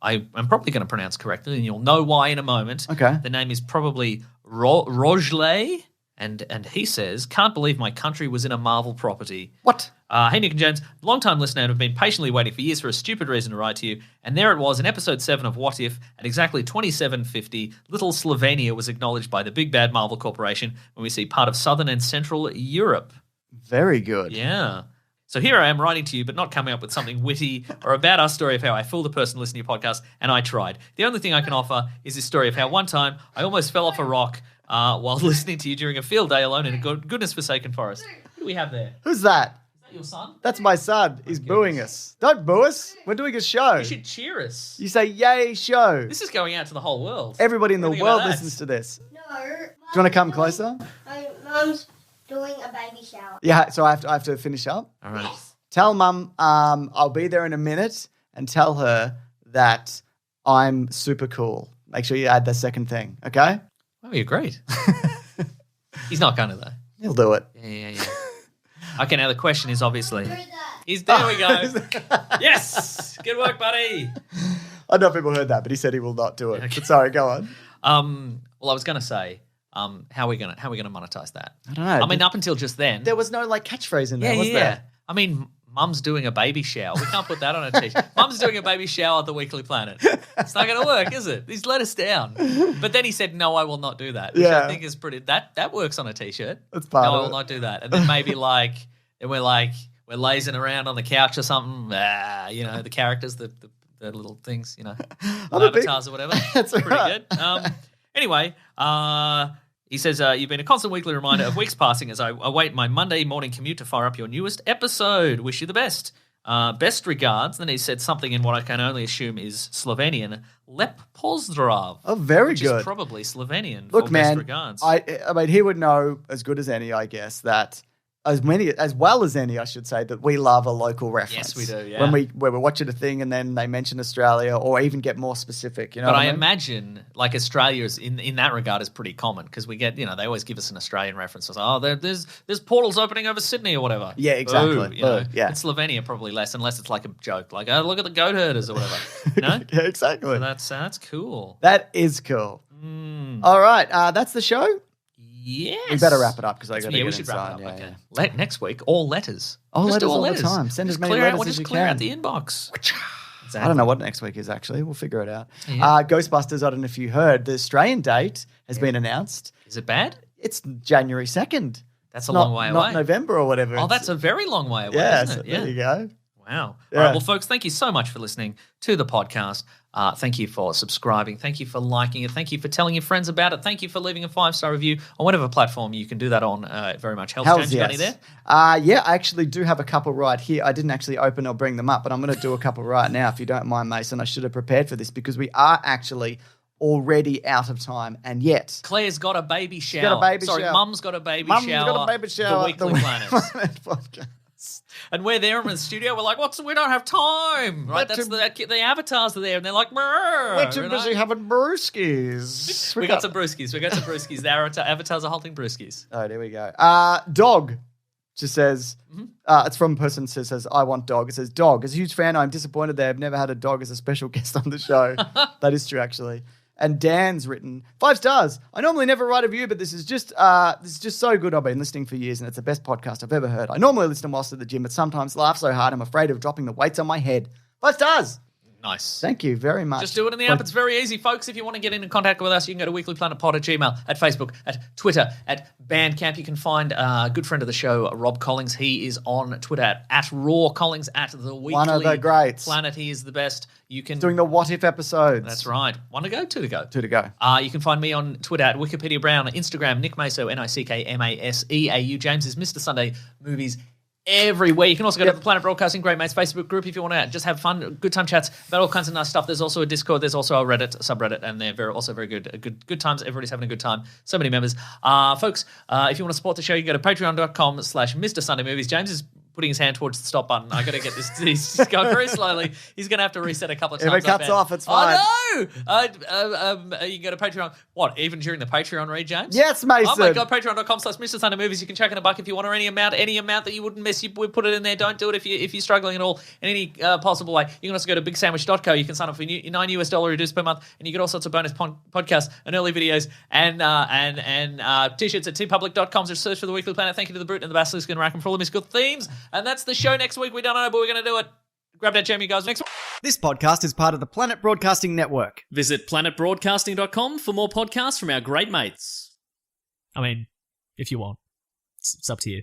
I'm probably going to pronounce correctly, and you'll know why in a moment. Okay. The name is probably Rogelay, and he says, "Can't believe my country was in a Marvel property." What? Hey, Nick and James, long-time listener and have been patiently waiting for years for a stupid reason to write to you. And there it was in episode 7 of What If, at exactly 27:50, little Slovenia was acknowledged by the big bad Marvel Corporation when we see part of Southern and Central Europe. Very good. Yeah. So here I am writing to you, but not coming up with something witty or a badass story of how I fooled a person listening to your podcast, and I tried. The only thing I can offer is this story of how one time I almost fell off a rock while listening to you during a field day alone in a goodness-forsaken forest. Who do we have there? Who's that? Is that your son? That's my son. He's booing us. Don't boo us. We're doing a show. You should cheer us. You say, yay, show. This is going out to the whole world. Everybody in the What do you think world about that? listens to this. No. Do you want to come closer? My mum's doing a baby shower. Yeah, so I have to finish up. All right. Tell Mum I'll be there in a minute and tell her that I'm super cool. Make sure you add the second thing, okay? Oh, you're great. He's not going to, though. He'll do it. Yeah. Okay, now the question is obviously... Do that. There we go. Yes! Good work, buddy. I don't know if people heard that, but he said he will not do it. But sorry, go on. Well, I was going to say, how are we going to monetize that? I don't know. I mean, up until just then... There was no like catchphrase in there, was yeah. there? I mean, Mum's doing a baby shower. We can't put that on a t-shirt. Mum's doing a baby shower at the Weekly Planet. It's not going to work, is it? He's let us down. But then he said, "No, I will not do that." Which Yeah. I think is pretty. That works on a t-shirt. That's part No, of I will it. not do that. And then maybe we're lazing around on the couch or something. The characters, the little things, I'm a big- avatars or whatever. That's pretty right. good. Anyway, he says, you've been a constant weekly reminder of weeks passing as I await my Monday morning commute to fire up your newest episode. Wish you the best. Best regards. Then he said something in what I can only assume is Slovenian. Lep pozdrav. Oh, very which good. is probably Slovenian Look, for man, best regards. I mean, he would know as good as any, I guess, that as well as any, I should say, that we love a local reference. Yes, we do, yeah. When we're watching a thing and then they mention Australia or even get more specific, you know. But what I mean? imagine, like, Australia is in that regard is pretty common because we get, they always give us an Australian reference. It's like, there's portals opening over Sydney or whatever. Yeah, exactly. Boo, you know? Boo, yeah. In Slovenia, probably less, unless it's like a joke, like, oh, look at the goat herders or whatever. You know? Yeah, exactly. So that's cool. That is cool. Mm. All right, that's the show. Yes. We better wrap it up because I got to get we should wrap inside. it up. Yeah, okay. yeah. Next week, all letters. All Just letters do all the time. Send as Just many clear letters out, as just you clear can. out the inbox. I don't know what next week is actually. We'll figure it out. Yeah. Ghostbusters, I don't know if you heard, the Australian date has been announced. Is it bad? It's January 2nd. That's a long way away. Not November or whatever. Oh, It's- that's a very long way away, yeah, isn't so it? there you go. Wow. Yeah. All right, well, folks, thank you so much for listening to the podcast. Thank you for subscribing. Thank you for liking it. Thank you for telling your friends about it. Thank you for leaving a 5-star review on whatever platform you can do that on. It very much helps. James, you got any there? Yeah, I actually do have a couple right here. I didn't actually open or bring them up, but I'm going to do a couple right now if you don't mind, Mason. I should have prepared for this because we are actually already out of time, and yet Claire's got a baby shower. got a baby Sorry, shower. Mum's got a baby Mum's shower. got a baby shower. The Weekly Planet. Podcast. And we're there in the studio. We're like, we don't have time. Right? We're That's the avatars are there, and they're like, "Mrrr," We're too you know? busy having brewskis. We got some brewskis. The avatars are holding brewskis. Oh, there we go. Dog. just says, it's from a person who says, I want dog. It says, dog. As a huge fan, I'm disappointed they have never had a dog as a special guest on the show. That is true, actually. And Dan's written 5 stars. I normally never write a review, but this is just so good. I've been listening for years, and it's the best podcast I've ever heard. I normally listen whilst at the gym, but sometimes laugh so hard I'm afraid of dropping the weights on my head. 5 stars. Nice. Thank you very much. Just do it in the app. It's very easy, folks. If you want to get in contact with us, you can go to weeklyplanetpod at Gmail, at Facebook, at Twitter, at Bandcamp. You can find a good friend of the show, Rob Collins. He is on Twitter at Raw Collins, at the Weekly One of the greats. Planet. He is the best. You can doing the What If episodes. That's right. 1 to go, 2 to go. 2 to go. You can find me on Twitter at Wikipedia Brown, Instagram, Nick Maso, NickMaseau. James is Mr. Sunday Movies everywhere. You can also go to the Planet Broadcasting Great Mates Facebook group if you want to just have fun, good time chats about all kinds of nice stuff. There's also a Discord. There's also a Reddit subreddit, and they're also very good. Good times. Everybody's having a good time. So many members. Folks, if you want to support the show, you go to patreon.com/Mr. Sunday Movies. James is putting his hand towards the stop button. I got to get this. He's going very slowly. He's going to have to reset a couple of times. If it cuts off, it's fine. Oh, no! You can go to Patreon. What, even during the Patreon read, James? Yes, Mason. Oh, my God. Patreon.com/Mr. Sunday Movies. You can chuck in a buck if you want, or any amount that you wouldn't miss. We put it in there. Don't do it if you're struggling at all in any possible way. You can also go to bigsandwich.co. You can sign up for $9 reduced per month, and you get all sorts of bonus podcasts and early videos and t-shirts at tpublic.com. Just search for The Weekly Planet. Thank you to the Brute and the Basilisk and Rackham for all the musical themes. And that's the show next week. We don't know, but we're going to do it. Grab that jam, you guys. Next week. This podcast is part of the Planet Broadcasting Network. Visit planetbroadcasting.com for more podcasts from our great mates. I mean, if you want. It's up to you.